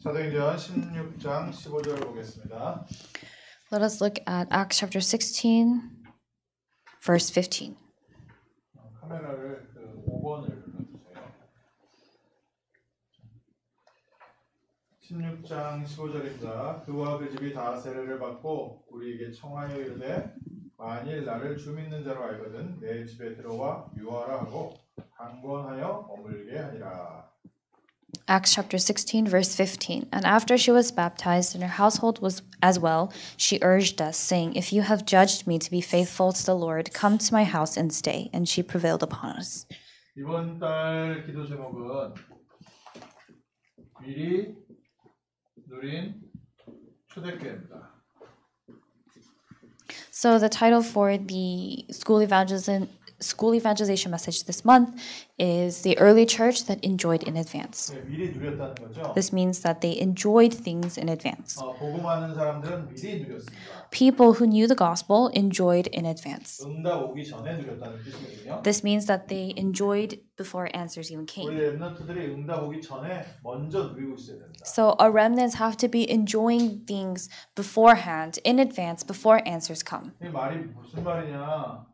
사도행전 16장 15절 보겠습니다. Let us look at Acts chapter 16, verse 15. 카메라를 5번을 눌러주세요. 16장 15절입니다. 그와 그 집이 다 세례를 받고 우리에게 청하여 이르되 만일 나를 주 믿는 자로 알거든 내 집에 들어와 유하라 하고 강권하여 머물게 하리라. Acts chapter 16, verse 15. And after she was baptized and her household was as well, she urged us, saying, If you have judged me to be faithful to the Lord, come to my house and stay. And she prevailed upon us. 이번 달 기도 제목은 미리 누린 초대교회입니다. So the title for the school evangelization message this month is the early church that enjoyed in advance. 네, 미리 누렸다는 거죠. This means that they enjoyed things in advance. 복음하는 사람들은 미리 누렸습니다. People who knew the gospel enjoyed in advance. 응답 오기 전에 누렸다는 뜻이거든요. This means that they enjoyed before answers even 우리 came. 렘넌트들이 응답 오기 전에 먼저 누리고 있어야 된다. So our remnants have to be enjoying things beforehand, in advance, before answers come. 이 말이 무슨 말이냐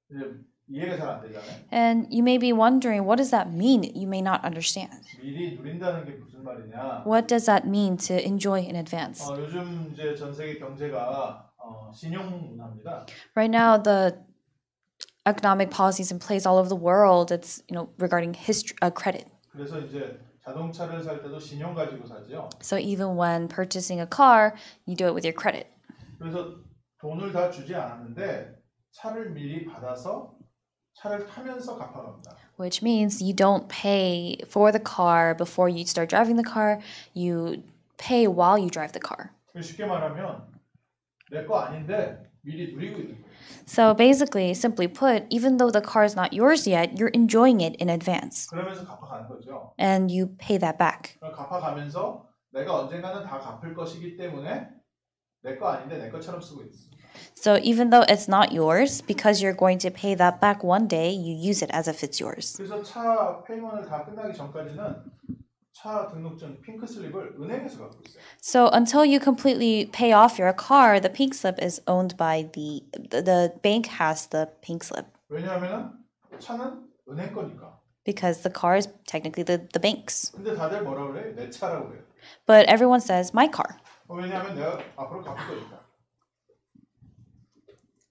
이제 이해가 잘 안 되잖아요. And you may be wondering, what does that mean? You may not understand. 미리 누린다는 게 무슨 말이냐? What does that mean to enjoy in advance? 요즘 이제 전 세계 경제가 신용 문화입니다. Right now, the economic policies in place all over the world, it's regarding credit. 그래서 이제 자동차를 살 때도 신용 가지고 사죠. So even when purchasing a car, you do it with your credit. 그래서 돈을 다 주지 않았는데 차를 미리 받아서 차를 타면서 갚아갑니다. Which means you don't pay for the car before you start driving the car. You pay while you drive the car. 쉽게 말하면 내 거 아닌데 미리 누리고 있는 거예요. So basically, simply put, even though the car is not yours yet, you're enjoying it in advance. 그러면서 갚아가는 거죠. And you pay that back. 갚아가면서 내가 언젠가는 다 갚을 것이기 때문에 내 거 아닌데 내 것처럼 쓰고 있어. So even though it's not yours, because you're going to pay that back one day, you use it as if it's yours. 그래서 차 페이먼을 다 끝나기 전까지는 차 등록증 핑크 슬립을 은행에서 갖고 있어요. So until you completely pay off your car, the pink slip is owned by the bank has the pink slip. 왜냐하면은 차는 은행 거니까. Because the car is technically the bank's. 근데 다들 뭐라 그래? 내 차라고 그래요. But everyone says my car. 왜냐하면 내가 앞으로 갚을 거니까.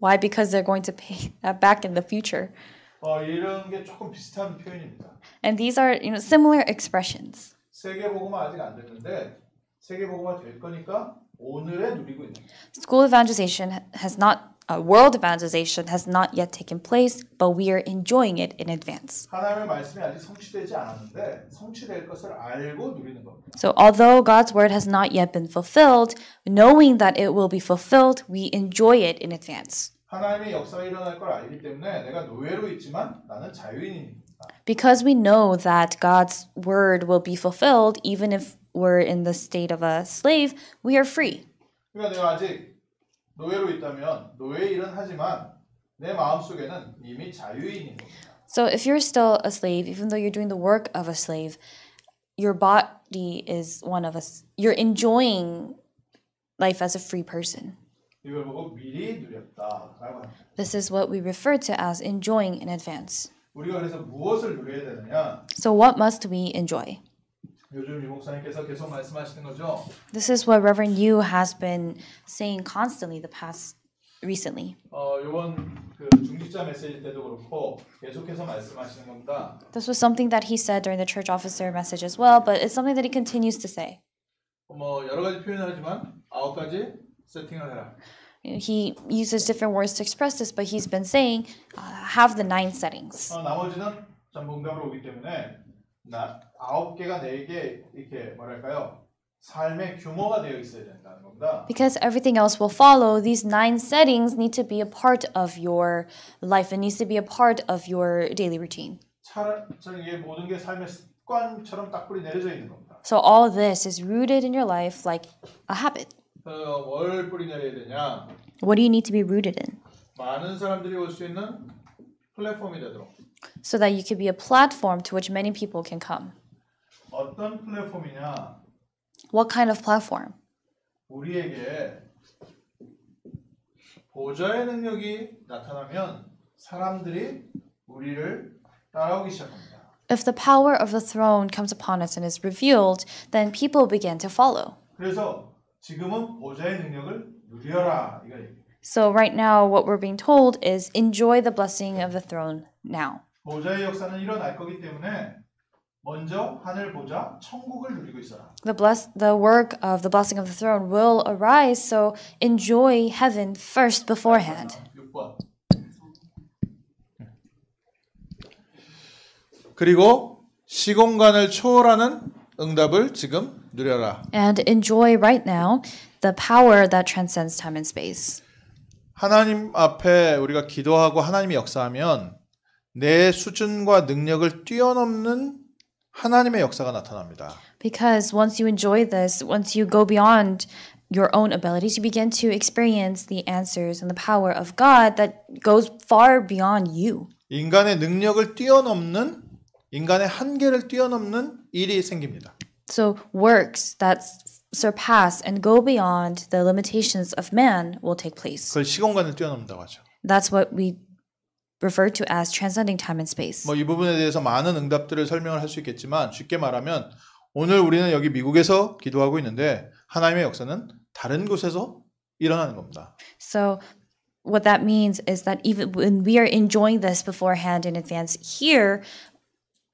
Why? Because they're going to pay that back in the future. 이런 게 조금 비슷한 표현입니다. And these are, similar expressions. 세계복음화 아직 안 됐는데 세계복음화 될 거니까 오늘에 누리고 있는 거예요. School evangelization world evangelization has not yet taken place, but we are enjoying it in advance. 하나님의 말씀이 아직 성취되지 않았는데 성취될 것을 알고 누리는 겁니다. So although God's word has not yet been fulfilled, knowing that it will be fulfilled, we enjoy it in advance. 하나님의 역사가 일어날 걸 알기 때문에 내가 노예로 있지만 나는 자유인입니다. Because we know that God's word will be fulfilled, even if we're in the state of a slave, we are free. 그러니까 내가 아직 노예로 있다면 노예 일은 하지만 내 마음속에는 이미 자유인인 겁니다. So if you're still a slave, even though you're doing the work of a slave, your body is one of us. You're enjoying life as a free person. 이걸 보고 미리 누렸다라고 합니다. This is what we refer to as enjoying in advance. 우리가 그래서 무엇을 누려야 되느냐? So what must we enjoy? 요즘 유 목사님께서 계속 말씀하시는 거죠. This is what Reverend Yu has been saying constantly recently. 이번 그 중직자 메시지 때도 그렇고 계속해서 말씀하시는 겁니다. This was something that he said during the church officer message as well, but it's something that he continues to say. 여러 가지 표현을 하지만 9가지 세팅을 해라. He uses different words to express this, but he's been saying, have the 9 settings. 나머지는 전문가로 오기 때문에 9개가 4개 이렇게 뭐랄까요? 삶의 규모가 되어 있어야 된다는 겁니다. Because everything else will follow, these 9 settings need to be a part of your life. It needs to be a part of your daily routine. 이게 모든 게 삶의 습관처럼 딱 뿌리 내려져 있는 겁니다. So all this is rooted in your life like a habit. 뭘 뿌리 내려야 되냐? What do you need to be rooted in? 많은 사람들이 올 수 있는 플랫폼이 되도록. So that you could be a platform to which many people can come. 어떤 플랫폼이냐? What kind of platform? 우리에게 보좌의 능력이 나타나면 사람들이 우리를 따라오기 시작합니다. If the power of the throne comes upon us and is revealed, then people begin to follow. 그래서 지금은 보좌의 능력을 누려라 이거 얘기예요. So right now, what we're being told is enjoy the blessing of the throne now. 보좌의 역사는 일어날 거기 때문에 먼저 하늘 보좌 천국을 누리고 있어라. The work of the blessing of the throne will arise, so enjoy heaven first beforehand. 6번. 그리고 시공간을 초월하는 응답을 지금 누려라. And enjoy right now the power that transcends time and space. 하나님 앞에 우리가 기도하고 하나님이 역사하면 내 수준과 능력을 뛰어넘는 하나님의 역사가 나타납니다. Because once you enjoy this, once you go beyond your own abilities, you begin to experience the answers and the power of God that goes far beyond you. 인간의 능력을 뛰어넘는 인간의 한계를 뛰어넘는 일이 생깁니다. So works that surpass and go beyond the limitations of man will take place. 그걸 시공간을 뛰어넘는다고 하죠. That's what we refer to as transcending time and space. 이 부분에 대해서 많은 응답들을 설명을 할 수 있겠지만 쉽게 말하면 오늘 우리는 여기 미국에서 기도하고 있는데 하나님의 역사는 다른 곳에서 일어나는 겁니다. So what that means is that even when we are enjoying this beforehand in advance here,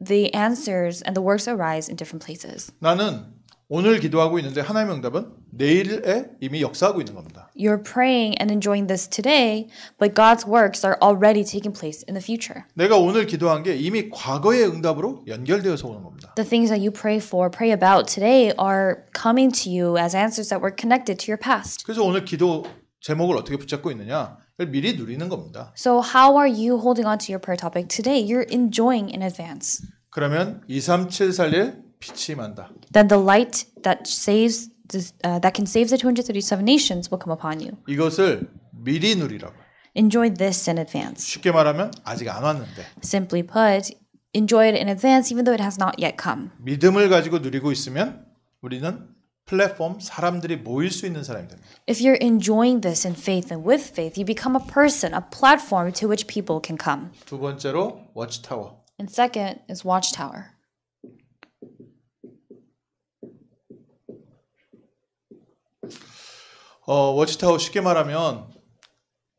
the answers and the works arise in different places. 나는 오늘 기도하고 있는데 하나님의 응답은 내일에 이미 역사하고 있는 겁니다. You're praying and enjoying this today, but God's works are already taking place in the future. 내가 오늘 기도한 게 이미 과거의 응답으로 연결되어서 오는 겁니다. The things that you pray for, pray about today are coming to you as answers that were connected to your past. 그래서 오늘 기도 제목을 어떻게 붙잡고 있느냐? 이걸 미리 누리는 겁니다. So how are you holding on to your prayer topic today? You're enjoying in advance. 그러면 23741 빛이 임한다. Then the light that can save the 237 nations will come upon you. 이것을 미리 누리라고. Enjoy this in advance. 쉽게 말하면 아직 안 왔는데 Simply put, enjoy it in advance even though it has not yet come. 믿음을 가지고 누리고 있으면 우리는 플랫폼 사람들이 모일 수 있는 사람이 됩니다. If you're enjoying this in faith and with faith, you become a person, a platform to which people can come. 두 번째로 워치타워. And second is watchtower. 워치타워 쉽게 말하면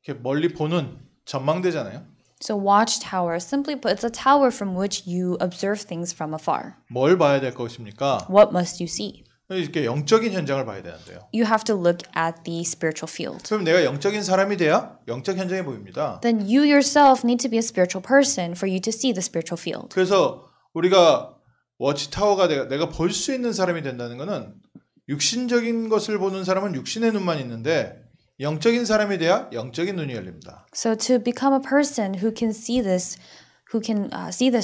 이렇게 멀리 보는 전망대잖아요. So watchtower, simply put, it's a tower from which you observe things from afar. 뭘 봐야 될 것입니까? What must you see? 이렇게 영적인 현장을 봐야 되는데요. You have to look at the spiritual field. 그럼 내가 영적인 사람이 돼야 영적 현장이 보입니다. Then you yourself need to be a spiritual person for you to see the spiritual field. 그래서 우리가 워치타워가 내가 볼 수 있는 사람이 된다는 것은 육신적인 것을 보는 사람은 육신의 눈만 있는데 영적인 사람이 돼야 영적인 눈이 열립니다. So to become a person who can see this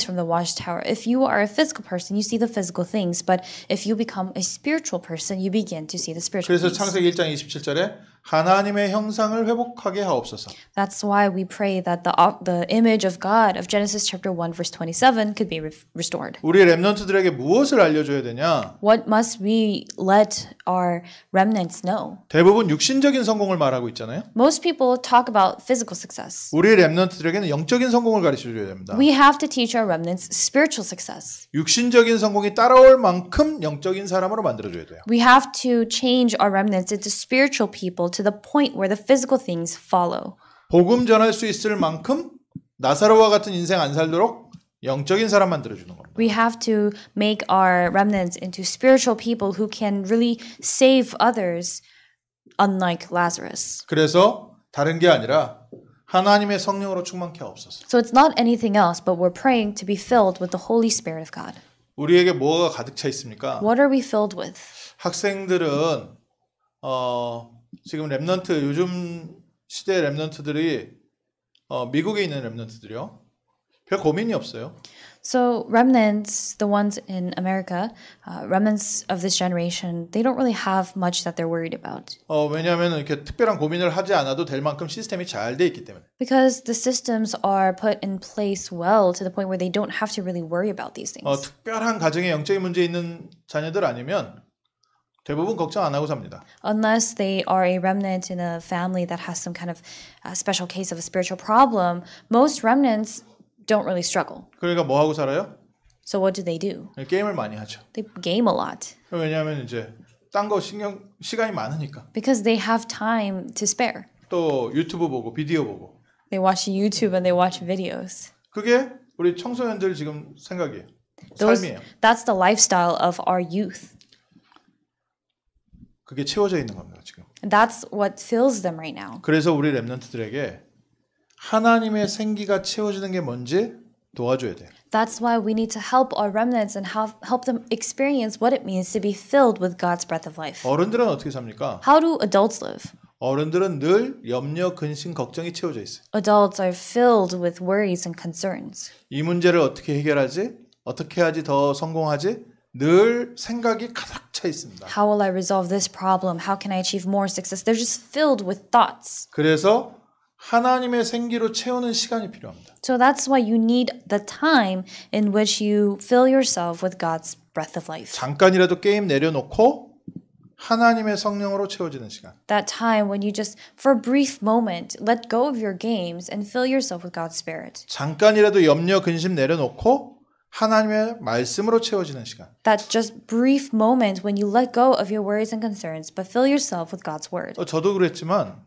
from the watchtower, if you are a physical person, you see the physical things. But if you become a spiritual person, you begin to see the spiritual 그래서 things. 창세기 1장 27절에 하나님의 형상을 회복하게 하옵소서. That's why we pray that the image of God of Genesis chapter 1 verse 27 could be restored. 우리 렘넌트들에게 무엇을 알려줘야 되냐? What must we let our remnants know? 대부분 육신적인 성공을 말하고 있잖아요. Most people talk about physical success. 우리 렘넌트들에게는 영적인 성공을 가르쳐줘야 됩니다. We have to teach our remnants spiritual success. 육신적인 성공이 따라올 만큼 영적인 사람으로 만들어줘야 돼요. We have to change our remnants into spiritual people to the point where the physical things follow. 복음 전할 수 있을 만큼 나사로와 같은 인생 안 살도록 영적인 사람 만들어주는 겁니다. We have to make our remnants into spiritual people who can really save others, unlike Lazarus. 그래서 다른 게 아니라 하나님의 성령으로 충만케 하옵소서. So it's not anything else, but we're praying to be filled with the Holy Spirit of God. 우리에게 뭐가 가득 차 있습니까? What are we filled with? 학생들은 지금 렘넌트 요즘 시대 렘넌트들이 미국에 있는 렘넌트들이요. 별 고민이 없어요. So remnants, the ones in America, remnants of this generation, they don't really have much that they're worried about. 왜냐하면 이렇게 특별한 고민을 하지 않아도 될 만큼 시스템이 잘 돼 있기 때문에. Because the systems are put in place well to the point where they don't have to really worry about these things. 특별한 가정에 영적인 문제 있는 자녀들 아니면 대부분 걱정 안 하고 삽니다. Unless they are a remnant in a family that has some kind of special case of a spiritual problem, most remnants don't really struggle. 그러니까 뭐 하고 살아요? So what do? 게임을 많이 하죠. They game a lot 왜냐하면 이제 딴 거 시간이 많으니까. because they have time to spare. 또 유튜브 보고 비디오 보고. They watch YouTube and they watch videos. 그게 우리 청소년들 지금 생각이에요. Those, 삶이에요. that's the lifestyle of our youth. 그게 채워져 있는 겁니다, 지금. That's what fills them right now. 그래서 우리 렘넌트들에게 하나님의 생기가 채워지는 게 뭔지 도와줘야 돼요. That's why we need to help our remnants and help them experience what it means to be filled with God's breath of life. 어른들은 어떻게 삽니까? How do adults live? 어른들은 늘 염려, 근심, 걱정이 채워져 있어요. Adults are filled with worries and concerns. 이 문제를 어떻게 해결하지? 어떻게 하지 더 성공하지? 늘 생각이 가득 차 있습니다. How will I resolve this problem? How can I achieve more success? They're just filled with thoughts. 그래서 하나님의 생기로 채우는 시간이 필요합니다. So that's why you need the time in which you fill yourself with God's breath of life. 잠깐이라도 게임 내려놓고 하나님의 성령으로 채워지는 시간. That time when you just, for a brief moment, let go of your games and fill yourself with God's Spirit. 잠깐이라도 염려, 근심 내려놓고 하나님의 말씀으로 채워지는 시간. That just brief moment when you let go of your worries and concerns, but fill yourself with God's Word. 저도 그랬지만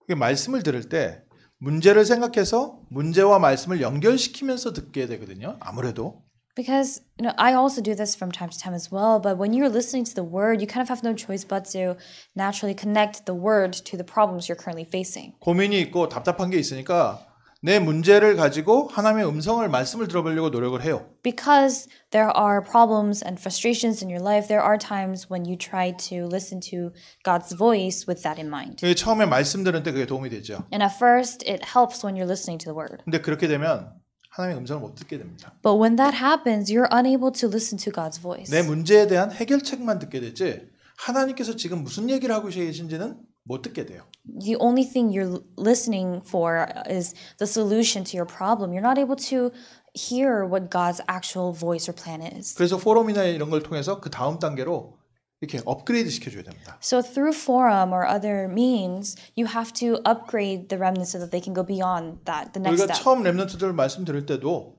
말씀을 들을 때 문제를 생각해서 문제와 말씀을 연결시키면서 듣게 되거든요. 아무래도. Because I also do this from time to time as well, but when you're listening to the Word, you kind of have no choice but to naturally connect the Word to the problems you're currently facing. 고민이 있고 답답한 게 있으니까 내 문제를 가지고 하나님의 음성을 말씀을 들어보려고 노력을 해요. Because there are problems and frustrations in your life, there are times when you try to listen to God's voice with that in mind. 처음에 말씀 들을 때 그게 도움이 되죠. And at first, it helps when you're listening to the Word. 근데 그렇게 되면 하나님의 음성을 못 듣게 됩니다. But when that happens, you're unable to listen to God's voice. 내 문제에 대한 해결책만 듣게 되지 하나님께서 지금 무슨 얘기를 하고 계신지는 못 듣게 돼요. The only thing you're listening for is the solution to your problem. You're not able to hear what God's actual voice or plan is. 그래서 포럼이나 이런 걸 통해서 그 다음 단계로 이렇게 업그레이드 시켜줘야 됩니다. So through forum or other means, you have to upgrade the remnants so that they can go beyond that, the next 우리가 step. 처음 렘넌트들 말씀 들을 때도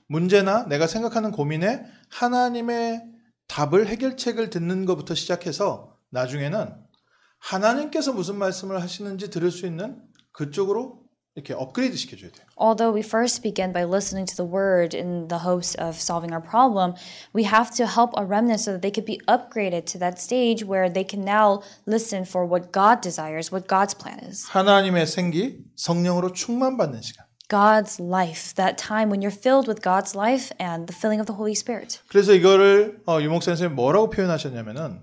문제나 내가 생각하는 고민에 하나님의 답을 해결책을 듣는 것부터 시작해서 나중에는 하나님께서 무슨 말씀을 하시는지 들을 수 있는 그쪽으로 이렇게 업그레이드 시켜줘야 돼요. Although we first begin by listening to the word in the hopes of solving our problem, we have to help our remnants so that they could be upgraded to that stage where they can now listen for what God desires, what God's plan is. 하나님의 생기, 성령으로 충만받는 시간. God's life, that time when you're filled with God's life and the filling of the Holy Spirit. 그래서 이거를 유목사 선생님이 뭐라고 표현하셨냐면은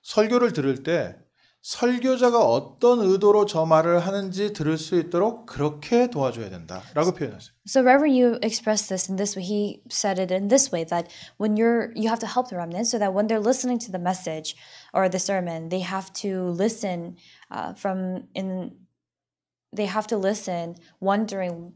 설교를 들을 때 설교자가 어떤 의도로 저 말을 하는지 들을 수 있도록 그렇게 도와줘야 된다라고 표현했어요. So Reverend Yu expressed this in this way. He said it in this way that when you have to help the remnants so that when they're listening to the message or the sermon, they have to listen they have to listen wondering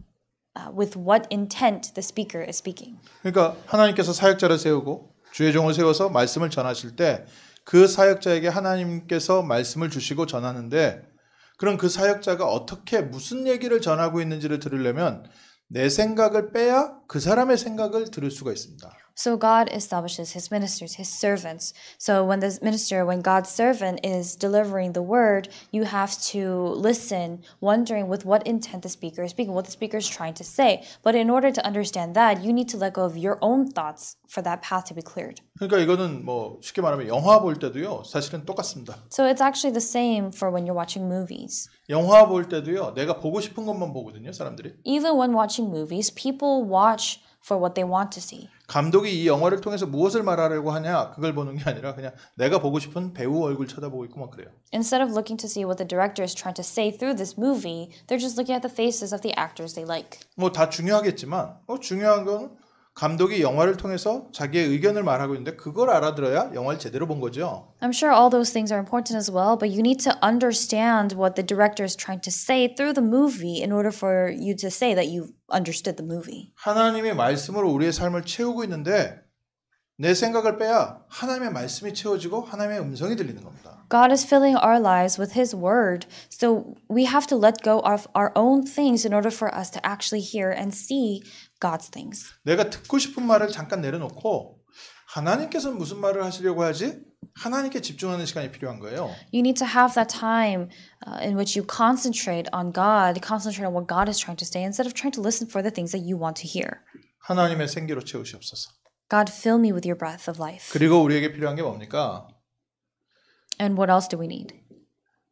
with what intent the speaker is speaking. 그러니까 하나님께서 사역자를 세우고 주의 종을 세워서 말씀을 전하실 때 그 사역자에게 하나님께서 말씀을 주시고 전하는데 그럼 그 사역자가 어떻게 무슨 얘기를 전하고 있는지를 들으려면 내 생각을 빼야 그 사람의 생각을 들을 수가 있습니다. So God establishes his ministers, his servants. So when God's servant is delivering the word, you have to listen, wondering with what intent the speaker is speaking, what the speaker is trying to say. But in order to understand that, you need to let go of your own thoughts for that path to be cleared. 그러니까 이거는 뭐 쉽게 말하면 영화 볼 때도요. 사실은 똑같습니다. So it's actually the same for when you're watching movies. 영화 볼 때도요. 내가 보고 싶은 것만 보거든요, 사람들이. Even when watching movies, people watch for what they want to see. 감독이 이 영화를 통해서 무엇을 말하려고 하냐 그걸 보는 게 아니라 그냥 내가 보고 싶은 배우 얼굴 쳐다보고 있고 막 그래요. Instead of looking to see what the director is trying to say through this movie, they're just looking at the faces of the actors they like. 뭐 다 중요하겠지만 중요한 건 감독이 영화를 통해서 자기의 의견을 말하고 있는데 그걸 알아들어야 영화를 제대로 본 거죠. I'm sure all those things are important as well, but you need to understand what the director is trying to say through the movie in order for you to say that you understood the movie. 하나님의 말씀으로 우리의 삶을 채우고 있는데 내 생각을 빼야 하나님의 말씀이 채워지고 하나님의 음성이 들리는 겁니다. God is filling our lives with His Word, so we have to let go of our own things in order for us to actually hear and see God's things. 내가 듣고 싶은 말을 잠깐 내려놓고 하나님께서는 무슨 말을 하시려고 하지? 하나님께 집중하는 시간이 필요한 거예요. You need to have that time in which you concentrate on God, concentrate on what God is trying to say, instead of trying to listen for the things that you want to hear. 하나님의 생기로 채우시옵소서. God, fill me with your breath of life. 그리고 우리에게 필요한 게 뭡니까? And what else do we need?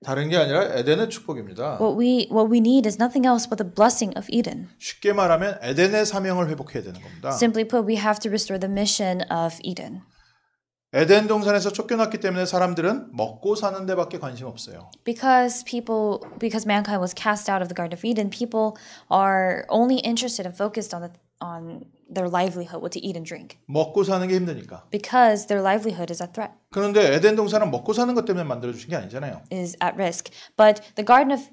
다른 게 아니라 에덴의 축복입니다. What we need is nothing else but the blessing of Eden. 쉽게 말하면 에덴의 사명을 회복해야 되는 겁니다. Simply put, we have to restore the mission of Eden. 에덴 동산에서 쫓겨났기 때문에 사람들은 먹고 사는 데밖에 관심 없어요. Because mankind was cast out of the Garden of Eden, people are only interested and focused on their livelihood, what to eat and drink. 먹고 사는 게 힘드니까. Because their livelihood is at threat, 그런데 에덴 동산은 먹고 사는 것 때문에 만들어 주신 게 아니잖아요. is at risk. But the Garden of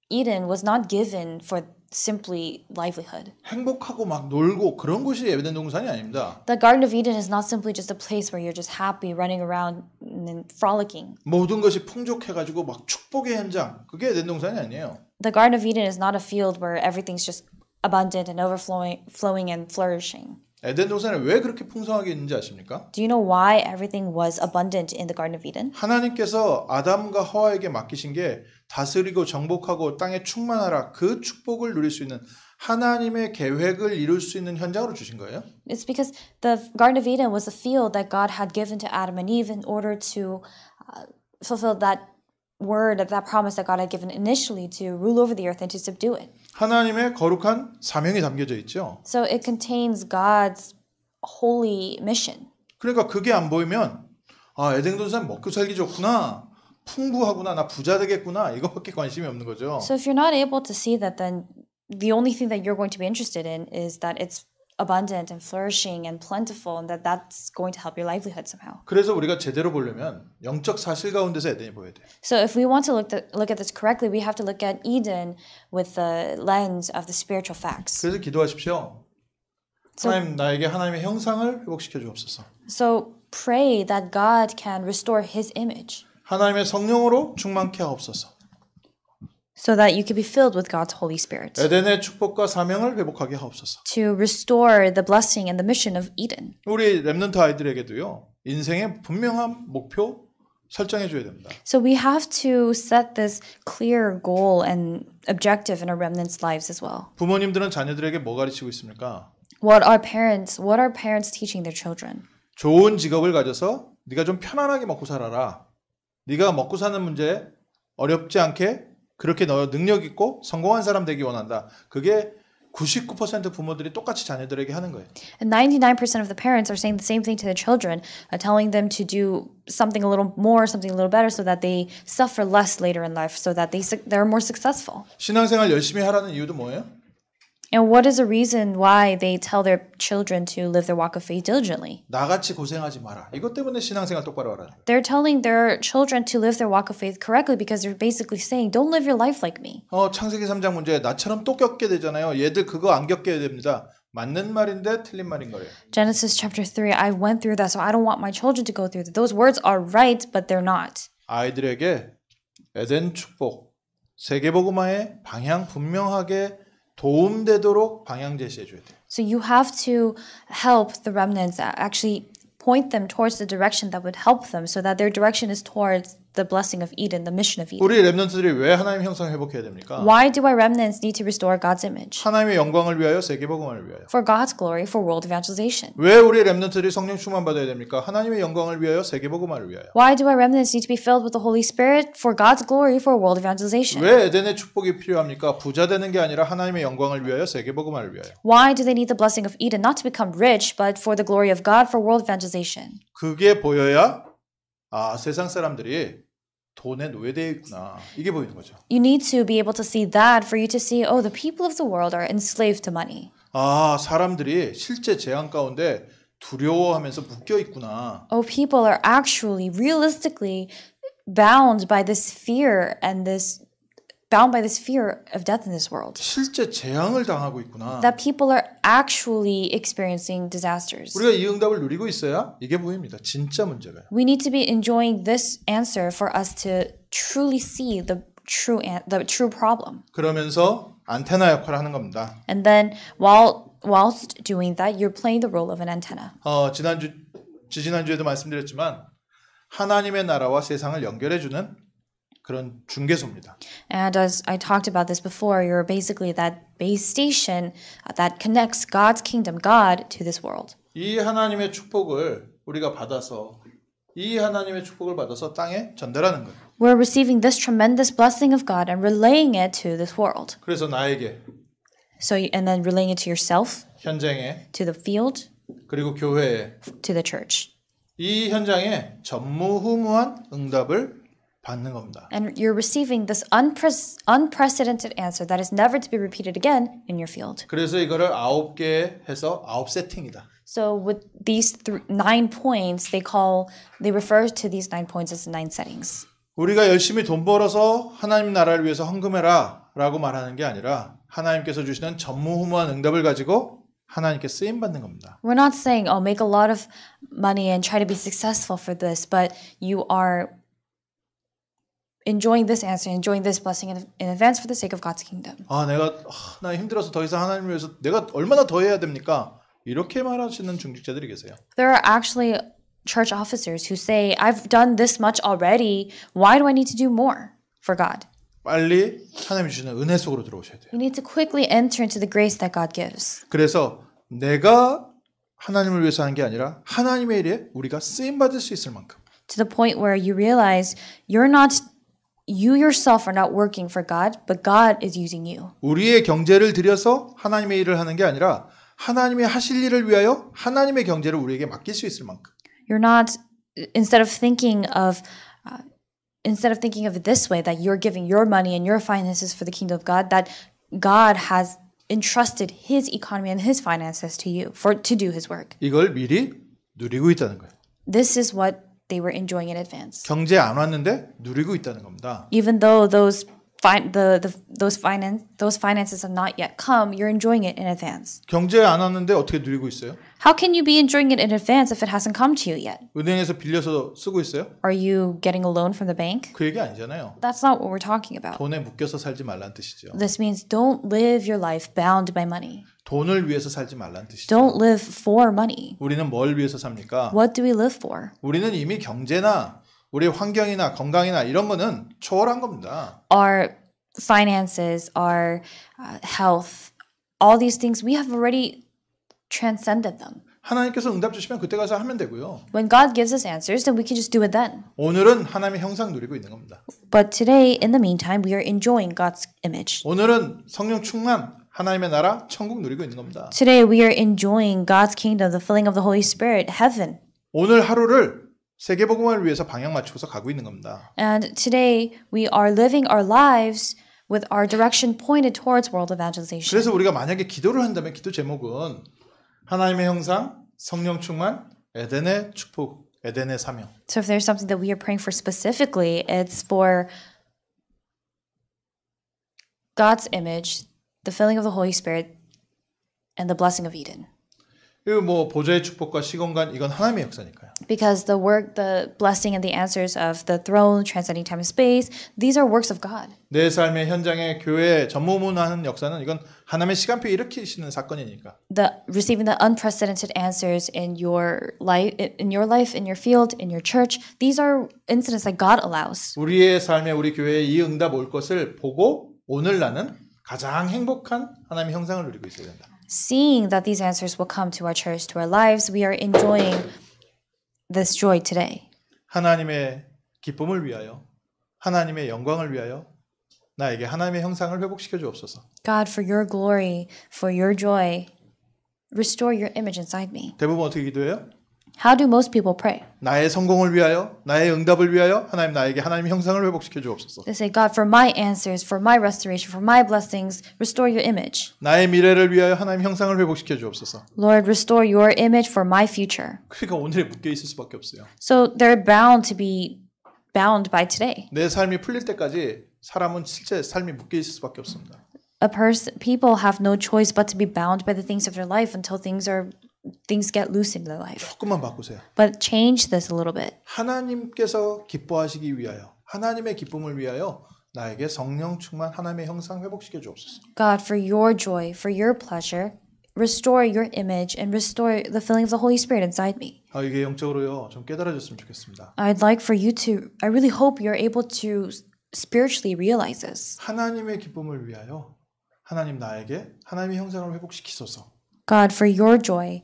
Eden was not given for simply livelihood. 행복하고 막 놀고 그런 곳이 에덴 동산이 아닙니다. The Garden of Eden is not simply just a place where you're just happy running around and frolicking. 모든 것이 풍족해가지고 막 축복의 현장. 그게 에덴 동산이 아니에요. The Garden of Eden is not a field where everything's just abundant and flowing and flourishing. 에덴 동산에 왜 그렇게 풍성하게 있는지 아십니까? Do you know why everything was abundant in the Garden of Eden? 하나님께서 아담과 하와에게 맡기신 게 다스리고 정복하고 땅에 충만하라 그 축복을 누릴 수 있는 하나님의 계획을 이룰 수 있는 현장으로 주신 거예요. It's because the Garden of Eden was a field that God had given to Adam and Eve in order to fulfill that word, that promise that God had given initially to rule over the earth and to subdue it. 하나님의 거룩한 사명이 담겨져 있죠. So it contains God's holy mission. 그러니까 그게 안 보이면 아 에덴 동산 먹고 살기 좋구나. 풍부하구나. 나 부자 되겠구나. 이거밖에 관심이 없는 거죠. So if you're not able to see that, then the only thing that you're going to be interested in is that it's abundant and flourishing and plentiful, and that's going to help your livelihood somehow. 그래서 우리가 제대로 보려면 영적 사실 가운데서 에덴이 보여야 돼요. So if we want to look at this correctly, we have to look at Eden with the lens of the spiritual facts. 그래서 기도하십시오. 하나님 나에게 하나님의 형상을 회복시켜 주옵소서. So pray that God can restore His image, 하나님의 성령으로 충만케 하옵소서. so that you can be filled with God's Holy Spirit, 에덴의 축복과 사명을 회복하게 하옵소서. to restore the blessing and the mission of Eden. 우리 렘넌트 아이들에게도요. 인생의 분명한 목표 설정해 줘야 됩니다. So we have to set this clear goal and objective in our remnants' lives as well. 부모님들은 자녀들에게 뭐 가르치고 있습니까? What are parents teaching their children? 좋은 직업을 가져서 네가 좀 편안하게 먹고 살아라. 네가 먹고 사는 문제 어렵지 않게 그렇게 너 능력 있고 성공한 사람 되기 원한다. 그게 99% 부모들이 똑같이 자녀들에게 하는 거예요. And 99% of the parents are saying the same thing to their children, telling them to do something a little more, something a little better, so that they suffer less later in life, so that they're more successful. 신앙생활 열심히 하라는 이유도 뭐예요? And what is the reason why they tell their children to live their walk of faith diligently? 나같이 고생하지 마라. 이것 때문에 신앙생활 똑바로 하라. They're telling their children to live their walk of faith correctly because they're basically saying, don't live your life like me. 창세기 3장 문제 나처럼 또 겪게 되잖아요. 얘들 그거 안 겪게 됩니다. 맞는 말인데 틀린 말인 거예요. Genesis chapter 3, I went through that, so I don't want my children to go through that. Those words are right, but they're not. 아이들에게 에덴 축복, 세계복음화의 방향 분명하게 도움되도록 방향 제시해 줘야 돼요. So you have to help the remnants actually point them towards the direction that would help them so that their direction is towards the blessing of Eden, the mission of Eden. 우리 렘넌트들이 왜 하나님 형상 회복해야 됩니까? Why do our remnants need to restore God's image? 하나님의 영광을 위하여 세계복음화를 위하여. For God's glory, for world evangelization. 왜 우리 렘넌트들이 성령 충만 받아야 됩니까? 하나님의 영광을 위하여 세계복음화를 위하여. Why do our remnants need to be filled with the Holy Spirit? For God's glory, for world evangelization. 왜 에덴의 축복이 필요합니까? 부자 되는 게 아니라 하나님의 영광을 위하여 세계복음화를 위하여. Why do they need the blessing of Eden? Not to become rich, but for the glory of God, for world evangelization. 그게 보여야 세상 사람들이 돈에 노예되어 있구나. 이게 보이는 거죠. You need to be able to see that for you to see, oh, the people of the world are enslaved to money. 사람들이 실제 재앙 가운데 두려워하면서 묶여 있구나. Oh, people are actually realistically bound by this fear and this bound by this fear of death in this world. 실제 재앙을 당하고 있구나. That people are actually experiencing disasters. 우리가 이 응답을 누리고 있어야 이게 보입니다. 진짜 문제가요. We need to be enjoying this answer for us to truly see the true problem. 그러면서 안테나 역할을 하는 겁니다. And then whilst doing that, you're playing the role of an antenna. 지난주에도 말씀드렸지만 하나님의 나라와 세상을 연결해주는 그런 중개소입니다. And as I talked about this before, you're basically that base station that connects God's kingdom, God, to this world. 이 하나님의 축복을 우리가 받아서 땅에 전달하는 거예요. We're receiving this tremendous blessing of God and relaying it to this world. 그래서 나에게, And then relaying it to yourself, 현장에, to the field, 그리고 교회에 to the church. 이 현장에 전무후무한 응답을 받는 겁니다. And you're receiving this unprecedented answer that is never to be repeated again in your field. 그래서 이거를 9개 해서 9세팅이다. So with these 9 points, they refer to these 9 points as 9 settings. 우리가 열심히 돈 벌어서 하나님 나라를 위해서 헌금해라 라고 말하는 게 아니라 하나님께서 주시는 전무후무한 응답을 가지고 하나님께 쓰임 받는 겁니다. We're not saying, make a lot of money and try to be successful for this, but you are enjoying this answer, enjoying this blessing in advance for the sake of God's kingdom. 나 힘들어서 더 이상 하나님을 위해서 내가 얼마나 더 해야 됩니까? 이렇게 말하시는 중직자들이 계세요. There are actually church officers who say, I've done this much already. Why do I need to do more for God? 빨리 하나님이 주시는 은혜 속으로 들어오셔야 돼요. You need to quickly enter into the grace that God gives. 그래서 내가 하나님을 위해서 하는 게 아니라 하나님의 일에 우리가 쓰임 받을 수 있을 만큼. To the point where you realize you yourself are not working for God, but God is using you. 우리의 경제를 들여서 하나님의 일을 하는 게 아니라 하나님의 하실 일을 위하여 하나님의 경제를 우리에게 맡길 수 있을 만큼. You're not instead of thinking of it this way, that you're giving your money and your finances for the kingdom of God, that God has entrusted His economy and His finances to you to do His work. 이걸 미리 누리고 있다는 거예요. This is what they were enjoying in advance. 경제 안 왔는데 누리고 있다는 겁니다. Even though those finances have not yet come, you're enjoying it in advance. 경제 안 왔는데 어떻게 누리고 있어요? How can you be enjoying it in advance if it hasn't come to you yet? 은행에서 빌려서 쓰고 있어요? Are you getting a loan from the bank? 그 얘기 아니잖아요. That's not what we're talking about. 돈에 묶여서 살지 말란 뜻이죠. This means don't live your life bound by money. 돈을 위해서 살지 말란 뜻이죠. Don't live for money. 우리는 뭘 위해서 삽니까? What do we live for? 우리는 이미 경제나 우리의 환경이나 건강이나 이런 거는 초월한 겁니다. Our finances, our health, all these things, we have already transcended them. 하나님께서 응답 주시면 그때 가서 하면 되고요. When God gives us answers, then we can just do it then. 오늘은 하나님의 형상 누리고 있는 겁니다. But today, in the meantime, we are enjoying God's image. 오늘은 성령 충만, 하나님의 나라, 천국 누리고 있는 겁니다. Today, we are enjoying God's kingdom, the filling of the Holy Spirit, heaven. 오늘 하루를 세계복음화를 위해서 방향 맞추고서 가고 있는 겁니다. And today, we are living our lives with our direction pointed towards world evangelization. 그래서 우리가 만약에 기도를 한다면 기도 제목은 하나님의 형상, 성령 충만, 에덴의 축복, 에덴의 사명. So if there's something that we are praying for specifically, it's for God's image, the filling of the Holy Spirit, and the blessing of Eden. 이거 뭐 보좌의 축복과 시공간 이건 하나님의 역사니까요. Because the work, the blessing, and the answers of the throne, transcending time and space, these are works of God. 내 삶의 현장에 교회에 전무후무한 역사는 이건 하나님의 시간표 일으키시는 사건이니까. Receiving the unprecedented answers in your life, in your field, in your church, these are incidents that God allows. 우리의 삶에 우리 교회에 이 응답 올 것을 보고 오늘 나는 가장 행복한 하나님의 형상을 누리고 있어야 된다. Seeing that these answers will come to our church, to our lives, we are enjoying this joy today. 하나님의 기쁨을 위하여, 하나님의 영광을 위하여 나에게 하나님의 형상을 회복시켜 주옵소서. God, for your glory, for your joy, restore your image inside me. 대부분 어떻게 기도해요? How do most people pray? 나의 성공을 위하여, 나의 응답을 위하여 하나님 나에게 하나님의 형상을 회복시켜 주옵소서. They say, God, for my answers, for my restoration, for my blessings, restore your image. 나의 미래를 위하여 하나님의 형상을 회복시켜 주옵소서. Lord, restore your image for my future. 그러니까 오늘에 묶여 있을 수밖에 없어요. So they're bound to be bound by today. 내 삶이 풀릴 때까지 사람은 실제 삶이 묶여 있을 수밖에 없습니다. People have no choice but to be bound by the things of their life until things get loose in their life. 조금만 바꾸세요. But change this a little bit. 하나님께서 기뻐하시기 위하여, 하나님의 기쁨을 위하여 나에게 성령 충만 하나님의 형상 회복시켜 주옵소서. God, for your joy, for your pleasure, restore your image and restore the feeling of the Holy Spirit inside me. 이게 영적으로요 좀 깨달아졌으면 좋겠습니다. I really hope you're able to spiritually realize this. 하나님의 기쁨을 위하여 하나님 나에게 하나님의 형상을 회복시키소서. God, for your joy,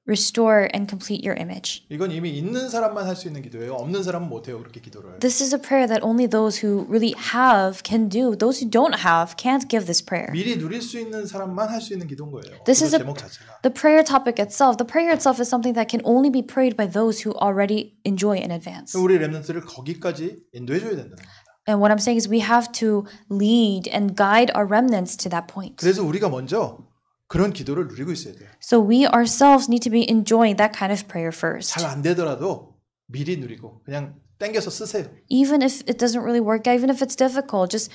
restore and complete your image. 이건 이미 있는 사람만 할 수 있는 기도예요. 없는 사람은 못 해요. 그렇게 기도를. This is a prayer that only those who really have can do. Those who don't have can't give this prayer. 미리 누릴 수 있는 사람만 할 수 있는 기도인 거예요. This is 제목 자체가. the prayer topic itself. The prayer itself is something that can only be prayed by those who already enjoy in advance. 우리 렘넌트를 거기까지 인도해 줘야 된다는 겁니다. And what I'm saying is we have to lead and guide our remnants to that point. 그래서 우리가 먼저 그런 기도를 누리고 있어야 돼요. So we ourselves need to be enjoying that kind of prayer first. 잘 안 되더라도 미리 누리고 그냥 땡겨서 쓰세요. Even if it doesn't really work out, even if it's difficult, just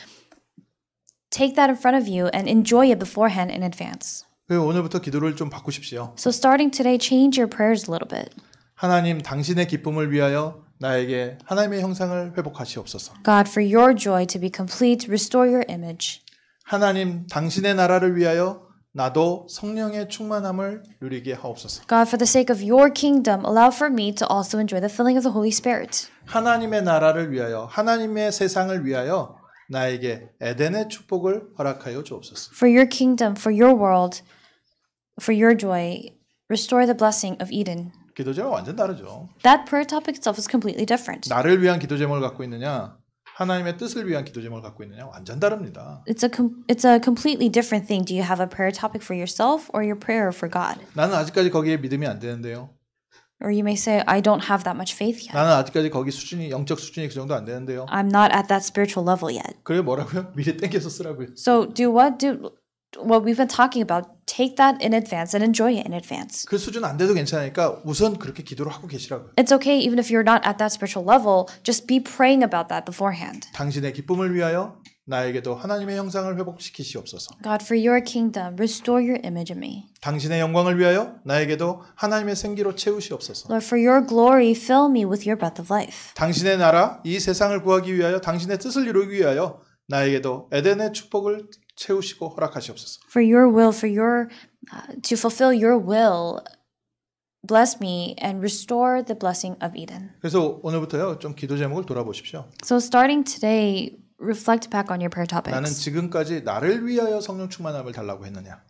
take that in front of you and enjoy it beforehand in advance. 오늘부터 기도를 좀 바꾸십시오. So starting today, change your prayers a little bit. 하나님 당신의 기쁨을 위하여 나에게 하나님의 형상을 회복하시옵소서. God, for your joy to be complete, restore your image. 하나님 당신의 나라를 위하여 나도 성령의 충만함을 누리게 하옵소서. God, for the sake of your kingdom, allow for me to also enjoy the filling of the Holy Spirit. 하나님의 나라를 위하여 하나님의 세상을 위하여 나에게 에덴의 축복을 허락하여 주옵소서. For your kingdom, for your world, for your joy, restore the blessing of Eden. 기도 제목 완전 다르죠. That prayer topic itself is completely different. 나를 위한 기도 제목을 갖고 있느냐, 하나님의 뜻을 위한 기도 제목을 갖고 있느냐 완전 다릅니다. It's a completely different thing. Do you have a prayer topic for yourself or your prayer for God? 나는 아직까지 거기에 믿음이 안 되는데요. Or you may say, I don't have that much faith yet. 나는 아직까지 거기 수준이 영적 수준이 그 정도 안 되는데요. I'm not at that spiritual level yet. 그래 뭐라고요? 미리 땡겨서 쓰라고요. So do what we've been talking about. Take that in advance and enjoy it in advance. 그 수준 안 돼도 괜찮으니까 우선 그렇게 기도를 하고 계시라고요. It's okay even if you're not at that spiritual level. Just be praying about that beforehand. 당신의 기쁨을 위하여 나에게도 하나님의 형상을 회복시키시옵소서. God, for your kingdom, restore your image in me. 당신의 영광을 위하여 나에게도 하나님의 생기로 채우시옵소서. Lord, for your glory, fill me with your breath of life. 당신의 나라, 이 세상을 구하기 위하여 당신의 뜻을 이루기 위하여 나에게도 에덴의 축복을 채우시고 허락하시옵소서. For your will, to fulfill your will, bless me and restore the blessing of Eden. 그래서 오늘부터요 좀 기도 제목을 돌아보십시오. So starting today, reflect back on your prayer 나는 topics. 지금까지 나를 위하여 성령 충만함을 달라고 했느냐?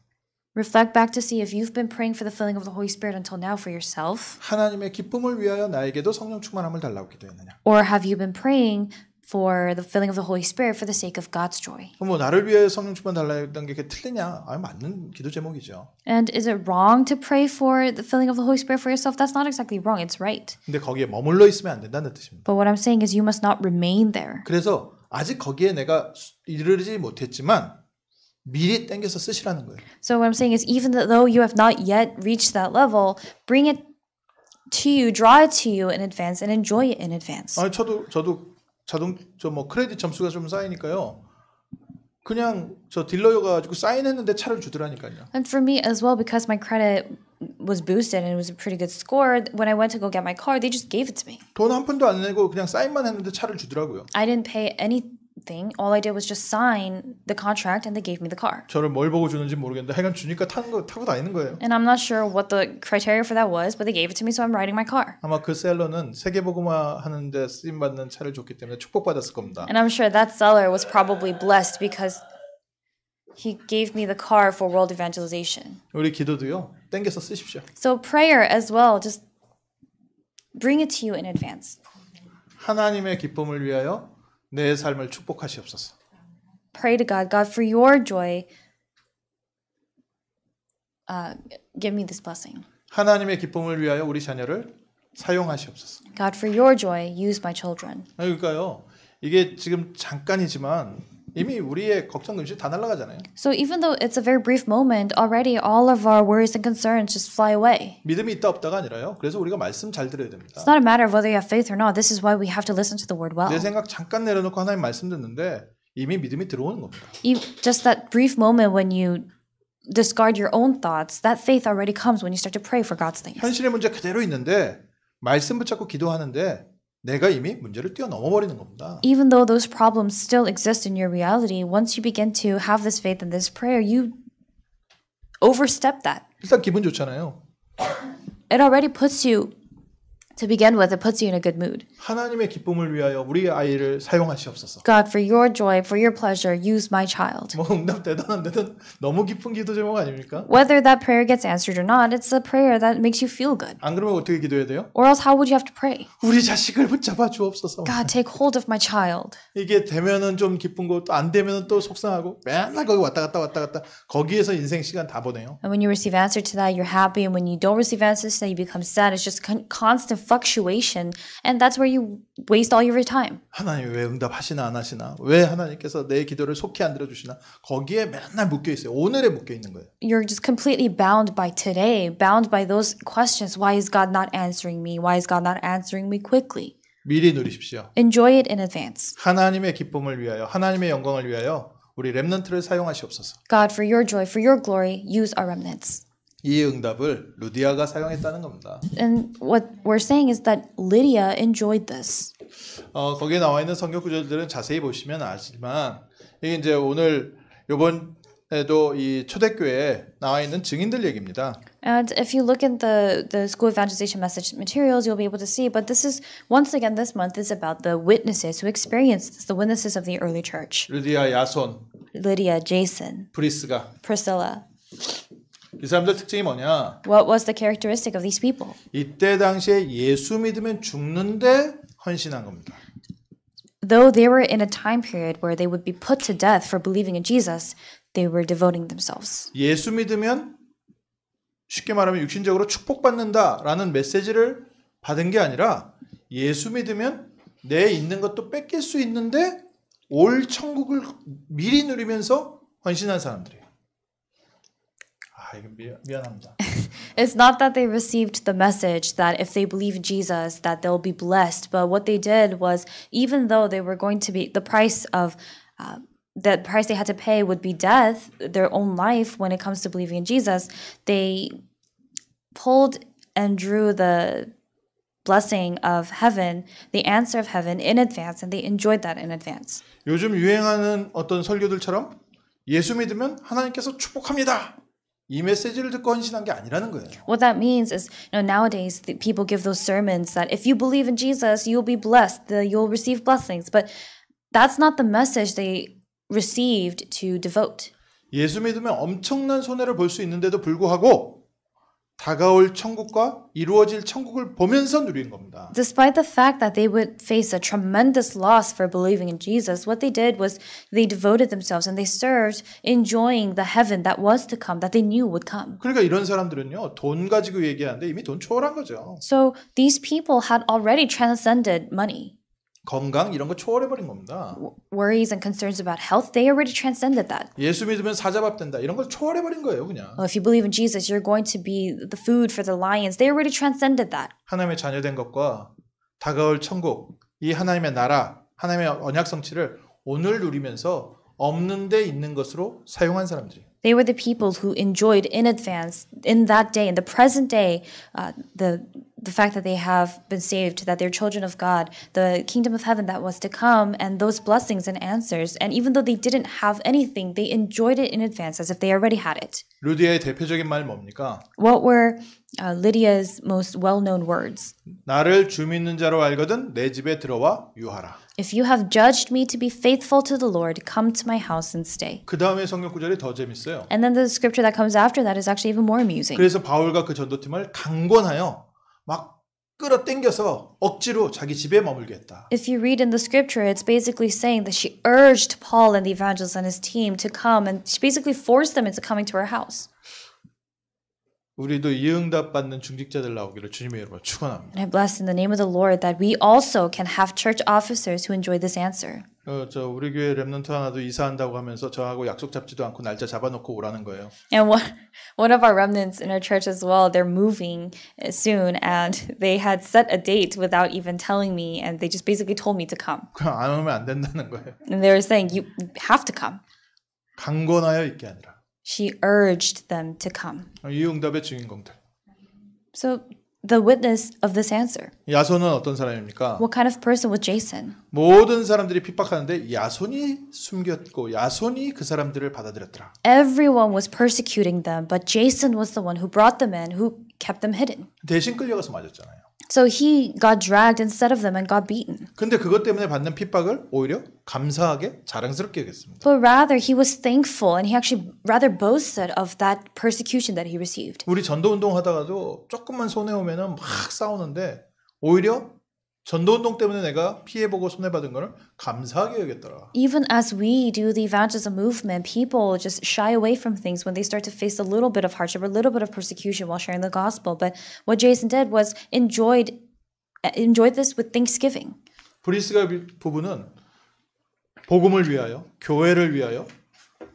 Reflect back to see if you've been praying for the filling of the Holy Spirit until now for yourself, 하나님의 기쁨을 위하여 나에게도 성령 충만함을 달라고 기도했느냐? or have you been praying for the filling of the Holy Spirit for the sake of God's joy? 뭐 나를 위하여 성령 충만 달라고 했던 게 틀리냐? 맞는 기도 제목이죠. And is it wrong to pray for the filling of the Holy Spirit for yourself? That's not exactly wrong. It's right. 근데 거기에 머물러 있으면 안 된다는 뜻입니다. But what I'm saying is you must not remain there. 그래서 아직 거기에 내가 이르지 못했지만 미리 땡겨서 쓰시라는 거예요. So what I'm saying is even though you have not yet reached that level, bring it to you, draw it to you in advance and enjoy it in advance. 아니 저도 뭐 크레딧 점수가 좀 쌓이니까요. 그냥 저 딜러여 가지고 사인했는데 차를 주더라니까요. And for me as well, because my credit was boosted and it was a pretty good score, when I went to go get my car, they just gave it to me. 돈 한 푼도 안 내고 그냥 사인만 했는데 차를 주더라고요. I didn't pay anything. All I did was just sign the contract and they gave me the car. 저를 뭘 보고 주는지 모르겠는데 하여간 주니까 타고 다니는 거예요. And I'm not sure what the criteria for that was, but they gave it to me, so I'm riding my car. 아마 그 셀러는 세계복음화 하는데 쓰임 받는 차를 줬기 때문에 축복받았을 겁니다. And I'm sure that seller was probably blessed because he gave me the car for world evangelization. 우리 기도도요. 땡겨서 쓰십시오. So prayer as well, just bring it to you in advance. 하나님의 기쁨을 위하여 내 삶을 축복하시옵소서. Pray to God, God, for your joy, give me this blessing. 하나님의 기쁨을 위하여 우리 자녀를 사용하시옵소서. God, for your joy, use my children. 그러니까요. 이게 지금 잠깐이지만 이미 우리의 걱정 근심 다 날아가잖아요. So even though it's a very brief moment, already all of our worries and concerns just fly away. 믿음이 있다 없다가 아니라요. 그래서 우리가 말씀 잘 들어야 됩니다. It's not a matter of whether you have faith or not. This is why we have to listen to the word well. 내 생각 잠깐 내려놓고 하나님 말씀 듣는데 이미 믿음이 들어오는 겁니다. Just that brief moment when you discard your own thoughts, that faith already comes when you start to pray for God's things. 현실의 문제 그대로 있는데 말씀 붙잡고 기도하는데 내가 이미 문제를 뛰어넘어 버리는 겁니다. Even though those problems still exist in your reality, once you begin to have this faith and this prayer, you overstep that. 일단 기분 좋잖아요. It already puts you, to begin with, it puts you in a good mood. 하나님의 기쁨을 위하여 우리 아이를 사용하시옵소서. God, for your joy, for your pleasure, use my child. 뭐 응답 되든 안 되든 너무 기쁜 기도 제목 아닙니까? Whether that prayer gets answered or not, it's a prayer that makes you feel good. 안 그러면 어떻게 기도해야 돼요? Or else, how would you have to pray? 우리 자식을 붙잡아 주옵소서. God, take hold of my child. 이게 되면은 좀 기쁜고 또 안 되면은 또 속상하고 맨날 거기 왔다 갔다 거기에서 인생 시간 다 보내요. And when you receive answer to that, you're happy. And when you don't receive answers to that, you become sad. It's just constant fluctuation. And that's where you waste all your time. 하나님 왜 응답하시나 안 하시나? 왜 하나님께서 내 기도를 속히 안 들어주시나? 거기에 맨날 묶여 있어요. 오늘에 묶여 있는 거예요. You're just completely bound by today, bound by those questions. Why is God not answering me? Why is God not answering me quickly? 미리 누리십시오. Enjoy it in advance. 하나님의 기쁨을 위하여, 하나님의 영광을 위하여 우리 렘넌트를 사용하시옵소서. God, for your joy, for your glory, use our remnants. 이 응답을 루디아가 사용했다는 겁니다. And what we're saying is that Lydia enjoyed this. 거기에 나와 있는 성경 구절들은 자세히 보시면 아시지만 이게 이제 오늘 이번에도 이 초대교회에 나와 있는 증인들 얘기입니다. And if you look at the school evangelization message materials, you'll be able to see. But this is, once again, this month is about the witnesses who experienced this, the witnesses of the early church. 루디아, 야손, Lydia, Jason, 브리스가 Priscilla. 이 사람들 특징이 뭐냐? What was the characteristic of these people? 이때 당시에 예수 믿으면 죽는데 헌신한 겁니다. Though they were in a time period where they would be put to death for believing in Jesus, they were devoting themselves. 예수 믿으면 쉽게 말하면 육신적으로 축복받는다라는 메시지를 받은 게 아니라 예수 믿으면 내 있는 것도 뺏길 수 있는데 올 천국을 미리 누리면서 헌신한 사람들이에요. 이거 미안합니다. It's not that they received the message that if they believe in Jesus that they'll be blessed, but what they did was, even though they were going to be the price they had to pay would be death, their own life when it comes to believing in Jesus, they pulled and drew the blessing of heaven, the answer of heaven in advance, and they enjoyed that in advance. 요즘 유행하는 어떤 설교들처럼 예수 믿으면 하나님께서 축복합니다. 이 메시지를 듣고 헌신한 게 아니라는 거예요. What that means is, nowadays people give those sermons that if you believe in Jesus, you'll be blessed, you'll receive blessings. But that's not the message they received to devote. 예수 믿으면 엄청난 손해를 볼 수 있는데도 불구하고 다가올 천국과 이루어질 천국을 보면서 누린 겁니다. Despite the fact that they would face a tremendous loss for believing in Jesus, what they did was they devoted themselves and they served, enjoying the heaven that was to come, that they knew would come. 그러니까 이런 사람들은요, 돈 가지고 얘기하는데 이미 돈 초월한 거죠. So these people had already transcended money. 건강 이런 거 초월해버린 겁니다. Worries and concerns about health, they already transcended that. 예수 믿으면 사자밥 된다 이런 걸 초월해버린 거예요 그냥. If you believe in Jesus, you're going to be the food for the lions. They already transcended that. 하나님의 자녀된 것과 다가올 천국, 이 하나님의 나라, 하나님의 언약 성취를 오늘 누리면서 없는 데 있는 것으로 사용한 사람들이에요. They were the people who enjoyed in advance, in that day, in the present day, the fact that they have been saved, that they're children of God, the kingdom of heaven that was to come, and those blessings and answers. And even though they didn't have anything, they enjoyed it in advance as if they already had it. 루디아의 대표적인 말 뭡니까? What were Lydia's most well-known words? 나를 주 믿는 자로 알거든 내 집에 들어와 유하라. If you have judged me to be faithful to the Lord, come to my house and stay. 그 다음에 성경 구절이 더 재밌어요. And then the scripture that comes after that is actually even more amusing. 그래서 바울과 그 전도팀을 강권하여 막 끌어당겨서 억지로 자기 집에 머물게 했다. If you read in the scripture, it's basically saying that she urged Paul and the evangelist and his team to come, and she basically forced them into coming to her house. 우리도 이 응답 받는 중직자들 나오기를 주님의 이름으로 축원합니다. And I bless in the name of the Lord that we also can have church officers who enjoy this answer. 우리 교회 렘넌트 하나도 이사한다고 하면서 저하고 약속 잡지도 않고 날짜 잡아놓고 오라는 거예요. And one of our remnants in our church as well, they're moving soon, and they had set a date without even telling me, and they just basically told me to come. 그럼 안 오면 안 된다는 거예요. And they were saying, you have to come. 강권하여 있게 아니라. She urged them to come. 이 응답의 주인공들. So the witness of this answer. 야손은 어떤 사람입니까? What kind of person was Jason? 모든 사람들이 핍박하는데 야손이 숨겼고 야손이 그 사람들을 받아들였더라. Everyone was persecuting them, but Jason was the one who brought them in, who kept them hidden. 대신 끌려가서 맞았잖아요. So he got dragged instead of them and got beaten. 근데 그것 때문에 받는 핍박을 오히려 감사하게 자랑스럽게 여겼습니다. But rather, he was thankful and he actually rather boasted of that persecution that he received. 우리 전도운동 하다가도 조금만 손해오면은 막 싸우는데 오히려 전도운동 때문에 내가 피해보고 손해받은 거를 감사하게 여겼더라. Even as we do the evangelism movement, people just shy away from things when they start to face a little bit of hardship or a little bit of persecution while sharing the gospel. But what Jason did was enjoyed this with thanksgiving. 브리스가 부부는 복음을 위하여, 교회를 위하여,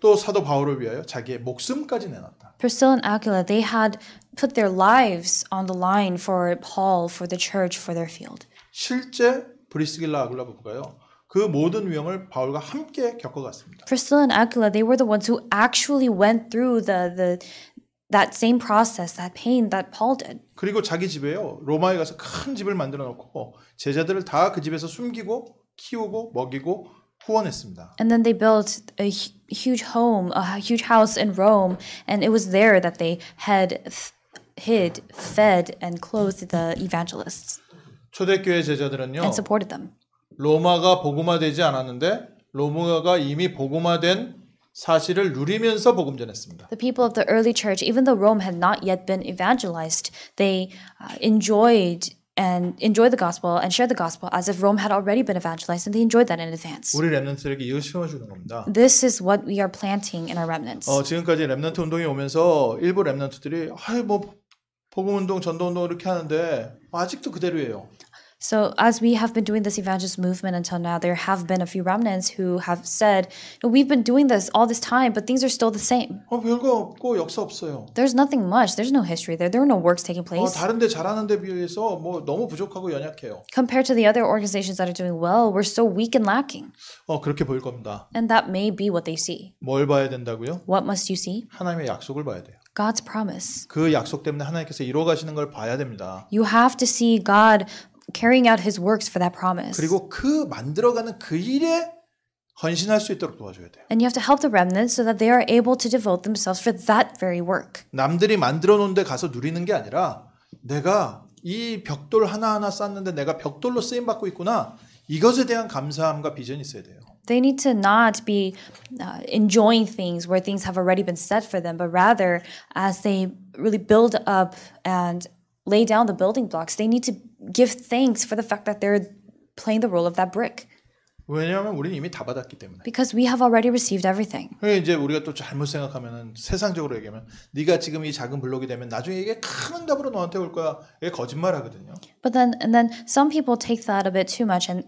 또 사도 바울을 위하여 자기의 목숨까지 내놨다. Priscilla and Aquila, they had put their lives on the line for Paul, for the church, for their field. 실제 브리스길라 아굴라 부부가요. 그 모든 위험을 바울과 함께 겪어갔습니다. Priscilla and Aquila, they were the ones who actually went through that same process, that pain that Paul did. 그리고 자기 집에요. 로마에 가서 큰 집을 만들어 놓고 제자들을 다 그 집에서 숨기고 키우고 먹이고 후원했습니다. And then they built a huge home, a huge house in Rome, and it was there that they had hid, fed, and clothed the evangelists 초대교회 제자들은요. and supported them. 로마가 복음화되지 않았는데 로마가 이미 복음화된 사실을 누리면서 복음 전했습니다. The people of the early church, even though Rome had not yet been evangelized, they enjoyed the gospel and shared the gospel as if Rome had already been evangelized, and they enjoyed that in advance. 우리 렘넌트들에게 이거 심어주는 겁니다. This is what we are planting in our remnants. 지금까지 렘넌트 운동이 오면서 일부 렘넌트들이 복음 운동, 전도 운동 이렇게 하는데 아직도 그대로예요. So as we have been doing this evangelist movement until now, there have been a few remnants who have said, we've been doing this all this time, but things are still the same. 별거 없고 역사 없어요. There's nothing much. There's no history there. There are no works taking place. 다른데 잘하는 데 비해서 너무 부족하고 연약해요. Compared to the other organizations that are doing well, we're so weak and lacking. 그렇게 보일 겁니다. And that may be what they see. 뭘 봐야 된다고요? What must you see? 하나님의 약속을 봐야 돼요. God's promise. 그 약속 때문에 하나님께서 이루어 가시는 걸 봐야 됩니다. You have to see God carrying out his works for that promise. 그리고 그 만들어가는 그 일에 헌신할 수 있도록 도와줘야 돼요. And you have to help the remnants so that they are able to devote themselves for that very work. 남들이 만들어 놓은 데 가서 누리는 게 아니라 내가 이 벽돌 하나하나 쌓는데 내가 벽돌로 쓰임 받고 있구나. 이것에 대한 감사함과 비전이 있어야 돼요. They need to not be enjoying things where things have already been set for them, but rather as they really build up and lay down the building blocks, they need to give thanks for the fact that they're playing the role of that brick. 왜냐하면 우리는 이미 다 받았기 때문에. Because we have already received everything. 이제 우리가 또 잘못 생각하면은 세상적으로 얘기하면 네가 지금 이 작은 블록이 되면 나중에 이게 큰 응답으로 너한테 올 거야. 이게 거짓말하거든요. But then some people take that a bit too much in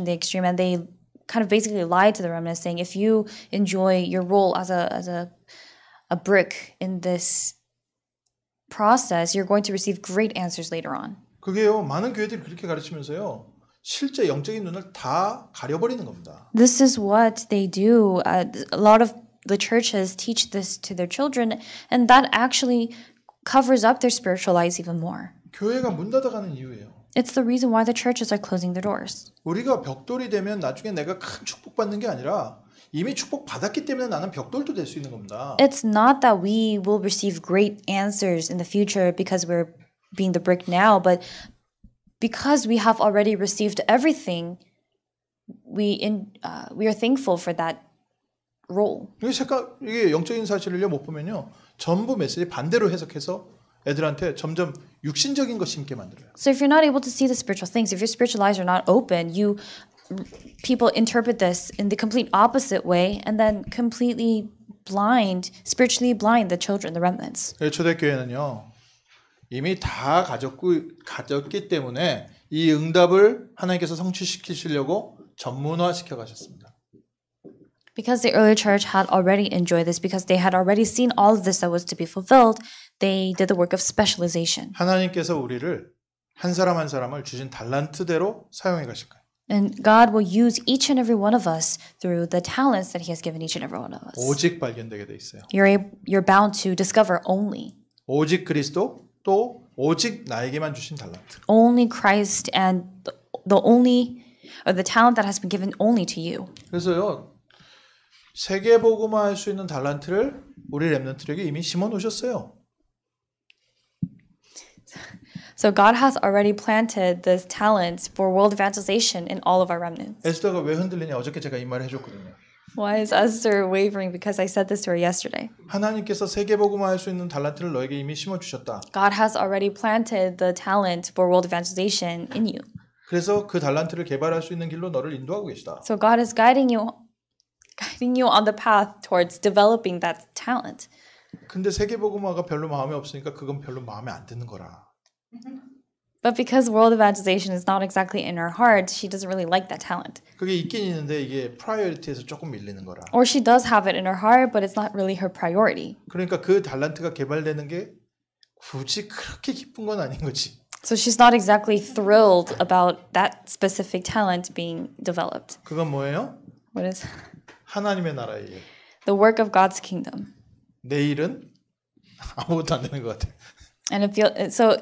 the extreme, and they kind of basically lie to the remnants, saying if you enjoy your role as a brick in this process, you're going to receive great answers later on. 그게요. 많은 교회들이 그렇게 가르치면서요. 실제 영적인 눈을 다 가려버리는 겁니다. This is what they do. A lot of the churches teach this to their children, and that actually covers up their spiritual eyes even more. 교회가 문 닫아가는 이유예요. It's the reason why the churches are closing their doors. 우리가 벽돌이 되면 나중에 내가 큰 축복받는 게 아니라 이미 축복 받았기 때문에 나는 벽돌도 될 수 있는 겁니다. It's not that we will receive great answers in the future because we're being the brick now, but because we have already received everything, we are thankful for that role. 이게 영적인 사실을요 못 보면요 전부 메시지 반대로 해석해서 애들한테 점점 육신적인 거 심게 만들어요. So if you're not able to see the spiritual things, if your spiritual eyes are not open, people interpret this in the complete opposite way, and then spiritually blind the children, the remnants. 초대교회는요 이미 다 가졌기 때문에 이 응답을 하나님께서 성취시키시려고 전문화 시켜 가셨습니다. Because the early church had already enjoyed this, because they had already seen all of this that was to be fulfilled, they did the work of specialization. 하나님께서 우리를 한 사람 한 사람을 주신 달란트대로 사용해 가실 거예요. And God will use each and every one of us through the talents that He has given each and every one of us. 오직 발견되게 돼 있어요. You're bound to discover only. 오직 그리스도 또 오직 나에게만 주신 달란트. Only Christ and the only, or the talent that has been given only to you. 그래서요. 세계 복음화할 수 있는 달란트를 우리 렘넌트에게 이미 심어 놓으셨어요. So God has already planted this talent for world evangelization in all of our remnants. 에스더가 왜 흔들리냐? 어저께 제가 이 말을 해줬거든요. Why is Esther wavering? Because I said this to her yesterday. 하나님께서 세계 복음화할 수 있는 달란트를 너에게 이미 심어 주셨다. God has already planted the talent for world evangelization in you. 그래서 그 달란트를 개발할 수 있는 길로 너를 인도하고 계시다. So God is guiding you on the path towards developing that talent. 근데 세계 복음화가 별로 마음에 없으니까 그건 별로 마음에 안 드는 거라. But because world evangelization is not exactly in her heart, she doesn't really like that talent. 그게 있긴 있는데 이게 프라이어리티에서 조금 밀리는 거라. Or she does have it in her heart, but it's not really her priority. 그러니까 그 달란트가 개발되는 게 굳이 그렇게 기쁜 건 아닌 거지. So she's not exactly thrilled about that specific talent being developed. 그건 뭐예요? What is 하나님의 나라의 일. the work of God's kingdom? 내일은 아무것도 안 되는 것 같아. And so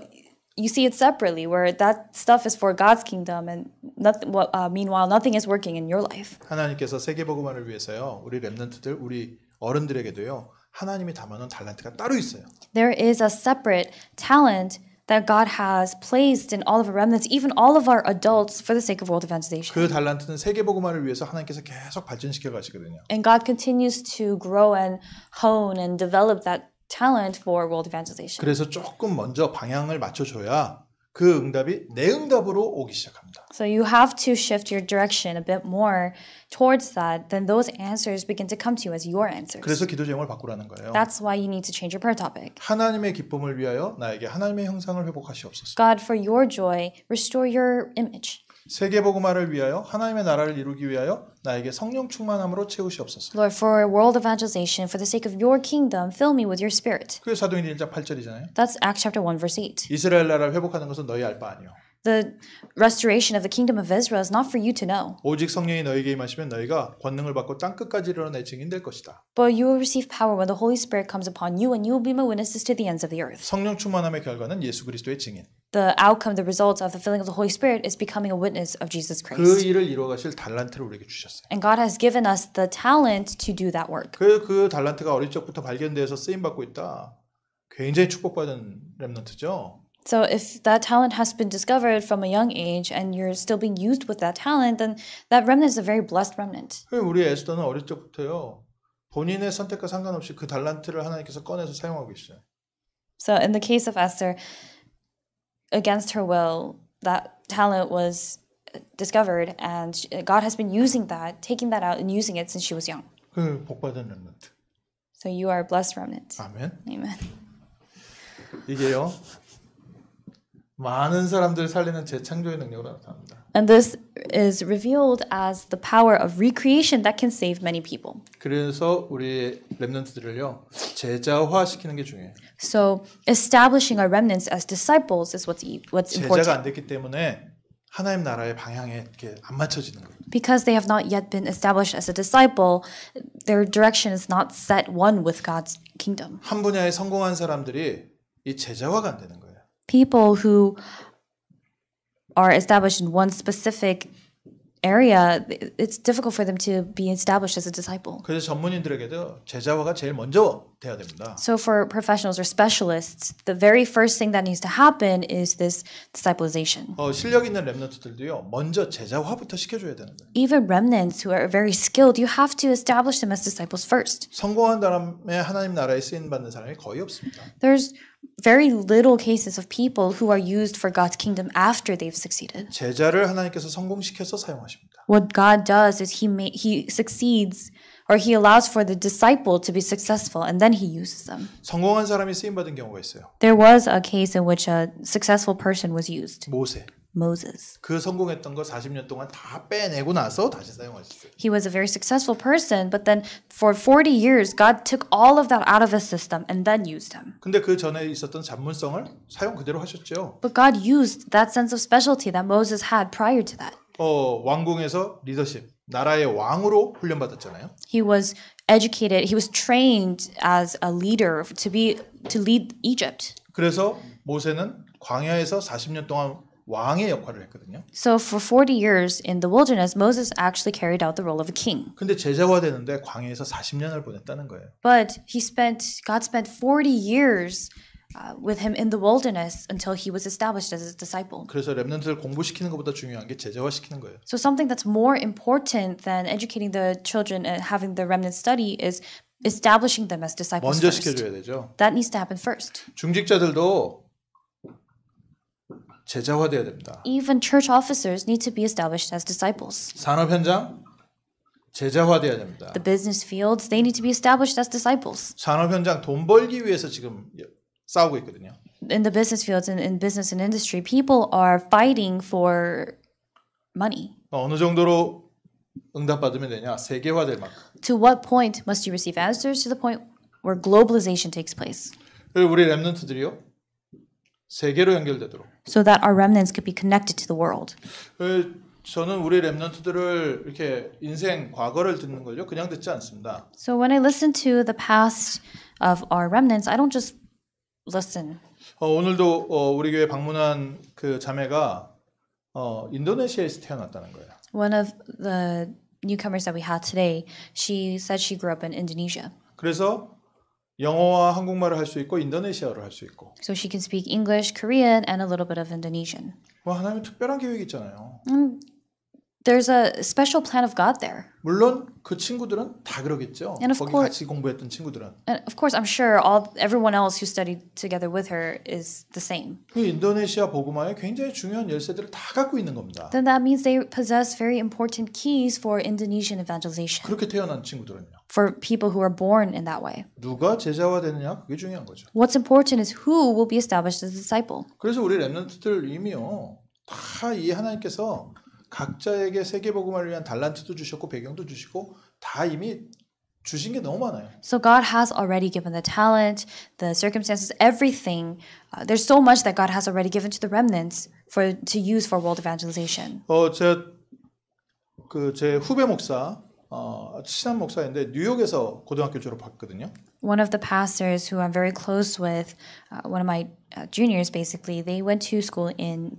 you see it separately, where that stuff is for God's kingdom, and meanwhile nothing is working in your life. 하나님께서 세계 복음화를 위해서요. 우리 렘넌트들, 우리 어른들에게도요. 하나님이 담아놓은 달란트가 따로 있어요. There is a separate talent that God has placed in all of our remnants, even all of our adults, for the sake of world evangelization. 그 달란트는 세계 복음화를 위해서 하나님께서 계속 발전시켜 가시거든요. And God continues to grow and hone and develop that talent for world evangelization. 그래서 조금 먼저 방향을 맞춰줘야 그 응답이 내 응답으로 오기 시작합니다. So you have to shift your direction a bit more towards that, then those answers begin to come to you as your answers. 그래서 기도 제목을 바꾸라는 거예요. That's why you need to change your prayer topic. 하나님의 기쁨을 위하여 나에게 하나님의 형상을 회복하시옵소서. God, for your joy, restore your image. 세계 복음화를 위하여 하나님의 나라를 이루기 위하여 나에게 성령 충만함으로 채우시옵소서. Lord, for world evangelization, for the sake of your kingdom, fill me with your spirit. 그게 사도행전 1장 8절이잖아요. That's Acts chapter 1, verse 8. 이스라엘 나라를 회복하는 것은 너희 알 바 아니요. The restoration of the kingdom of Israel is not for you to know. 오직 성령이 너희에게 임하시면 너희가 권능을 받고 땅 끝까지 이르러 내 증인 될 것이다. But you will receive power when the Holy Spirit comes upon you, and you will be my witnesses to the ends of the earth. 성령 충만함의 결과는 예수 그리스도의 증인. The outcome, the results of the filling of the Holy Spirit is becoming a witness of Jesus 그 Christ. 일을 이루어 가실 달란트를 우리에게 주셨어요. And God has given us the talent to do that work. 그 달란트가 어릴 적부터 발견돼서 쓰임 받고 있다. 굉장히 축복받은 렘넌트죠. So if that talent has been discovered from a young age and you're still being used with that talent, then that remnant is a very blessed remnant. 우리 에스더는 어릴 적부터요. 본인의 선택과 상관없이 그 달란트를 하나님께서 꺼내서 사용하고 계시죠. So in the case of Esther, against her will, that talent was discovered, and God has been using that, taking that out and using it since she was young. 그 복받은 렘넌트. So you are a blessed remnant. 아멘. Amen. 이게요. 많은 사람들을 살리는 재창조의 능력으로 나타납니다. And this is revealed as the power of recreation that can save many people. 그래서 우리 렘넌트들을요. 제자화시키는 게 중요해요. So establishing our remnants as disciples is what's 제자가 important. 안 됐기 때문에 하나님 나라의 방향에 이렇게 안 맞춰지는 거예요. Because they have not yet been established as a disciple, their direction is not set one with God's kingdom. 한 분야에 성공한 사람들이 이 제자화가 안 되는 거예요. People who are established in one specific area, it's difficult for them to be established as a disciple. 그래서 전문인들에게도 제자화가 제일 먼저 돼야 됩니다. So for professionals or specialists, the very first thing that needs to happen is this disciplization. 실력 있는 렘넌트들도요. 먼저 제자화부터 시켜줘야 되는 거예요. Even remnants who are very skilled, you have to establish them as disciples first. 성공한 사람의 하나님 나라에 쓰임 받는 사람이 거의 없습니다. There's very little cases of people who are used for God's kingdom after they've succeeded. 제자를 하나님께서 성공시켜서 사용하십니다. What God does is He succeeds, or He allows for the disciple to be successful, and then He uses them. 성공한 사람이 쓰임 받은 경우가 있어요. There was a case in which a successful person was used. 모세. Moses. 그 성공했던 거 40년 동안 다 빼내고 나서 다시 사용하셨어요. He was a very successful person, but then for 40 years, God took all of that out of his system and then used him. 근데 그 전에 있었던 전문성을 사용 그대로 하셨죠. But God used that sense of specialty that Moses had prior to that. 왕궁에서 리더십, 나라의 왕으로 훈련받았잖아요. He was educated, he was trained as a leader to lead Egypt. 그래서 모세는 광야에서 40년 동안 왕의 역할을 했거든요. So for 40 years in the wilderness, Moses actually carried out the role of a king. 근데 제자가 되는데 광야에서 40년을 보냈다는 거예요. But God spent 40 years with him in the wilderness until he was established as his disciple. 그래서 렘넌트를 공부시키는 것보다 중요한 게 제자화시키는 거예요. So something that's more important than educating the children and having the remnant study is establishing them as disciples 먼저 first. 시켜줘야 되죠. That needs to happen first. 중직자들도 제자화돼야 됩니다. Even church officers need to be established as disciples. 산업 현장 제자화돼야 됩니다. The business fields, they need to be established as disciples. 산업 현장 돈 벌기 위해서 지금 싸우고 있거든요. In the business fields and in business and industry, people are fighting for money. 어느 정도로 응답받으면 되냐? 세계화될 만큼. To what point must you receive answers? To the point where globalization takes place. 그리고 우리 렘넌트들이요. 세계로 연결되도록. So that our remnants could be connected to the world. 저는 우리 렘넌트들을 이렇게 인생 과거를 듣는 걸요. 그냥 듣지 않습니다. So when I listen to the past of our remnants, I don't just listen. 오늘도 우리 교회 방문한 그 자매가 인도네시아에서 태어났다는 거예요. One of the newcomers that we had today, she said she grew up in Indonesia. 그래서 영어와 한국말을 할 수 있고 인도네시아어를 할 수 있고. So she can speak English, Korean, and a little bit of Indonesian. 하나님의 특별한 계획이 있잖아요. There's a special plan of God there. 물론 그 친구들은 다 그러겠죠. And of 거기 course- 같이 공부했던 친구들은. And of course, I'm sure everyone else who studied together with her is the same. 그 인도네시아 복음화에 굉장히 중요한 열쇠들을 다 갖고 있는 겁니다. Then that means they possess very important keys for Indonesian evangelization. 그렇게 태어난 친구들은요. For people who are born in that way. 누가 제자화 되느냐 그게 중요한 거죠. What's important is who will be established as a disciple. 그래서 우리 렘넌트들 이미요. 다 이 하나님께서 각자에게 세계 복음화를 위한 달란트도 주셨고 배경도 주시고 다 이미 주신 게 너무 많아요. So God has already given the talent, the circumstances, everything. There's so much that God has already given to the remnants to use for world evangelization. 제 후배 목사, 친한 목사인데 뉴욕에서 고등학교 졸업했거든요. One of the pastors who I'm very close with, one of my juniors basically, they went to school in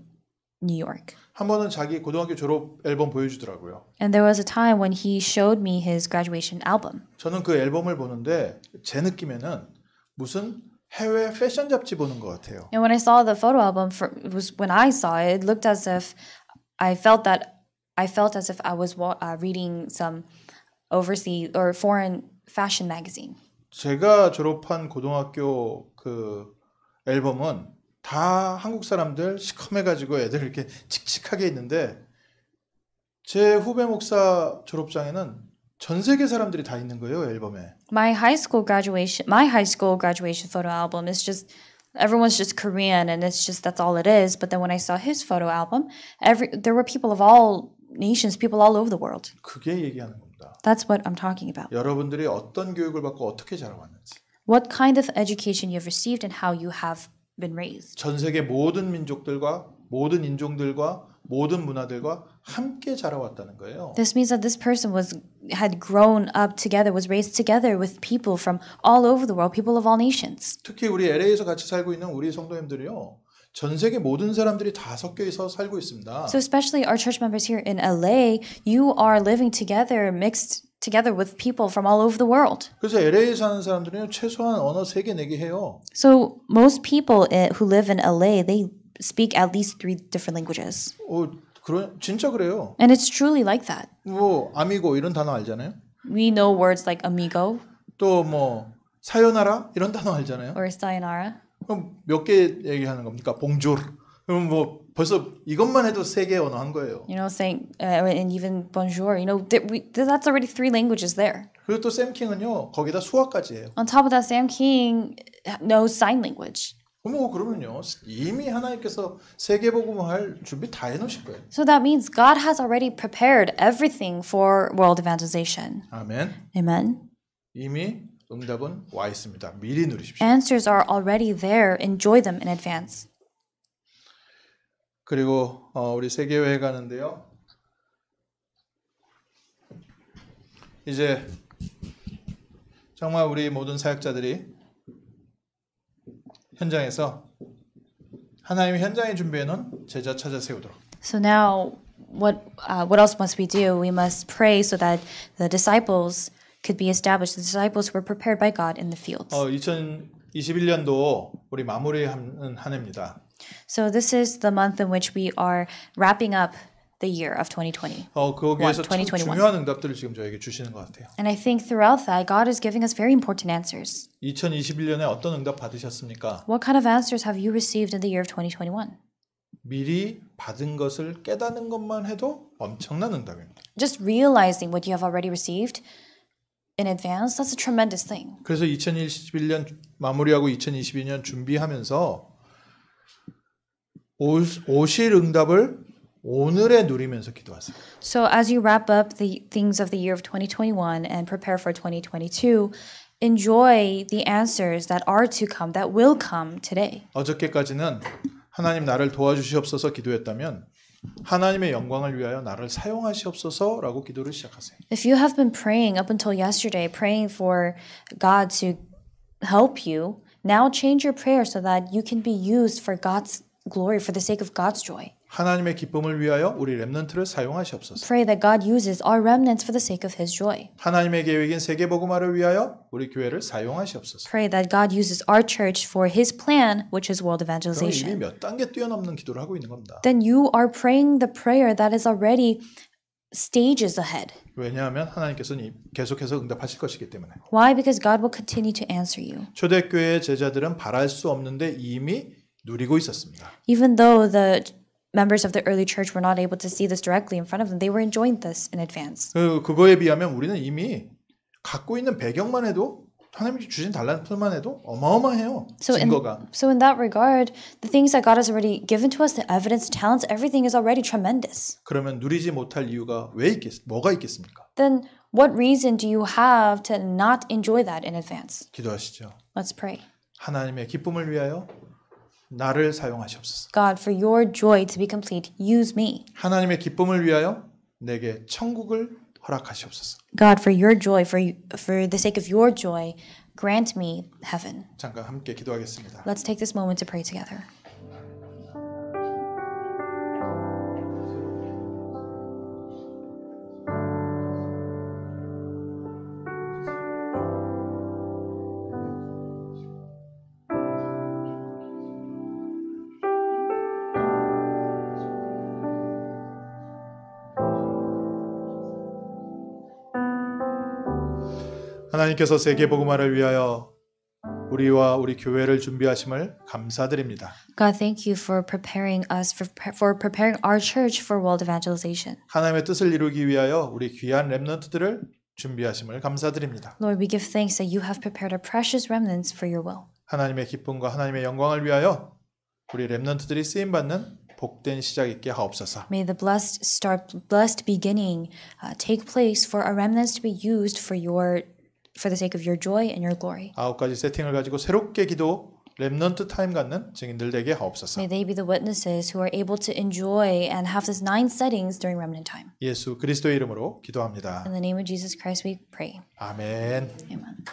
New York. 한 번은 자기 고등학교 졸업 앨범 보여주더라고요. And there was a time when he showed me his graduation album. 저는 그 앨범을 보는데 제 느낌에는 무슨 해외 패션 잡지 보는 것 같아요. And when I saw the photo album, when I saw it, it looked as if I felt as if I was reading some overseas or foreign fashion magazine. 제가 졸업한 고등학교 그 앨범은 다 한국 사람들 시커매가지고 애들 이렇게 칙칙하게 있는데 제 후배 목사 졸업장에는 전 세계 사람들이 다 있는 거예요 앨범에. My high school graduation photo album is just everyone's just Korean and it's just that's all it is. But then when I saw his photo album, there were people of all nations, people all over the world. 그게 얘기하는 겁니다. That's what I'm talking about. 여러분들이 어떤 교육을 받고 어떻게 자라왔는지. What kind of education you've received and how you have been raised. 전 세계 모든 민족들과 모든 인종들과 모든 문화들과 함께 자라왔다는 거예요. This means that this person had grown up together, was raised together with people from all over the world, people of all nations. 특히 우리 LA에서 같이 살고 있는 우리 성도님들이요. 전 세계 모든 사람들이 다 섞여 있어 살고 있습니다. So especially our church members here in LA, you are living together, mixed together with people from all over the world. 그래서 LA에 사는 사람들은 최소한 언어 3개, 4개 해요. So most people who live in LA, they speak at least 3 different languages. 진짜 그래요. And it's truly like that. 아미고 이런 단어 알잖아요. We know words like amigo 또 사요나라 이런 단어 알잖아요. or sayonara. 그럼 몇 개 얘기하는 겁니까? 봉주르. 그럼 벌써 이것만 해도 3개 언어 한 거예요. You know, saying and even bonjour. You know, that's already 3 languages there. 그리고 또 샘 킹은요. 거기다 수학까지 해요. On top of that, Sam King knows sign language. 그러면요 이미 하나님께서 세계복음을 할 준비 다 해놓으실 거예요. So that means God has already prepared everything for world evangelization. 아멘. Amen. 이미 응답은 와 있습니다. 미리 누리십시오. Answers are already there. Enjoy them in advance. 그리고 우리 세계여행 가는데요. 이제 정말 우리 모든 사역자들이 현장에서 하나님이 현장에 준비해놓은 제자 찾아 세우도록. So now, what else must we do? We must pray so that the disciples could be established. The disciples were prepared by God in the fields. 2021년도 우리 마무리하는 한 해입니다. So this is the month in which we are wrapping up the year of 2020. 거기에서 참 2021. 중요한 응답들을 지금 저에게 주시는 것 같아요. And I think throughout that, God is giving us very important answers. 2021년에 어떤 응답 받으셨습니까? What kind of answers have you received in the year of 2021? 미리 받은 것을 깨닫는 것만 해도 엄청난 응답입니다. Just realizing what you have already received in advance, that's a tremendous thing. 그래서 2021년 마무리하고 2022년 준비하면서 오실 응답을 오늘에 누리면서 기도하세요. So as you wrap up the things of the year of 2021 and prepare for 2022, enjoy the answers that are to come, that will come today. 어저께까지는 하나님 나를 도와주시옵소서 기도했다면 하나님의 영광을 위하여 나를 사용하시옵소서라고 기도를 시작하세요. If you have been praying up until yesterday, praying for God to help you, now change your prayer so that you can be used for God's glory, for the sake of God's joy. 하나님의 기쁨을 위하여 우리 렘넌트를 사용하시옵소서. Pray that God uses our remnants for the sake of His joy. 하나님의 계획인 세계복음화를 위하여 우리 교회를 사용하시옵소서. Pray that God uses our church for His plan, which is world 그럼 이미 evangelization. 몇 단계 뛰어넘는 기도를 하고 있는 겁니다. Then you are praying the prayer that is already stages ahead. 왜냐하면 하나님께서는 계속해서 응답하실 것이기 때문에. Why? Because God will continue to answer you. 초대교회의 제자들은 바랄 수 없는데 이미 누리고 있었습니다. Even though the members of the early church were not able to see this directly in front of them, they were enjoying this in advance. 그거에 비하면 우리는 이미 갖고 있는 배경만 해도 하나님이 주신 달란트만 해도 어마어마해요. 증거가. So in that regard, the things that God has already given to us, the evidence, talents, everything is already tremendous. 그러면 누리지 못할 이유가 뭐가 있겠습니까? Then what reason do you have to not enjoy that in advance? 기도하시죠. Let's pray. 하나님의 기쁨을 위하여 나를 사용하시옵소서. God, for your joy to be complete, use me. 하나님의 기쁨을 위하여 내게 천국을 허락하시옵소서. God, for your joy, for the sake of your joy, grant me heaven. 잠깐 함께 기도하겠습니다. Let's take this moment to pray together. 하나님께서 세계복음화를 위하여 우리와 우리 교회를 준비하심을 감사드립니다. God, thank you for preparing us, for preparing our church for world evangelization. 하나님의 뜻을 이루기 위하여 우리 귀한 렘넌트들을 준비하심을 감사드립니다. Lord, we give thanks that you have prepared our precious remnants for your will. 하나님의 기쁨과 하나님의 영광을 위하여 우리 렘넌트들이 쓰임받는 복된 시작 있게 하옵소서. May the blessed beginning take place for our remnants to be used for the sake of your joy and your glory. 9가지 세팅을 가지고 새롭게 기도 렘넌트 타임 갖는 증인들 되게 하옵소서. May they be the witnesses who are able to enjoy and have these 9 settings during remnant time. 예수 그리스도의 이름으로 기도합니다. In the name of Jesus Christ we pray. 아멘. Amen.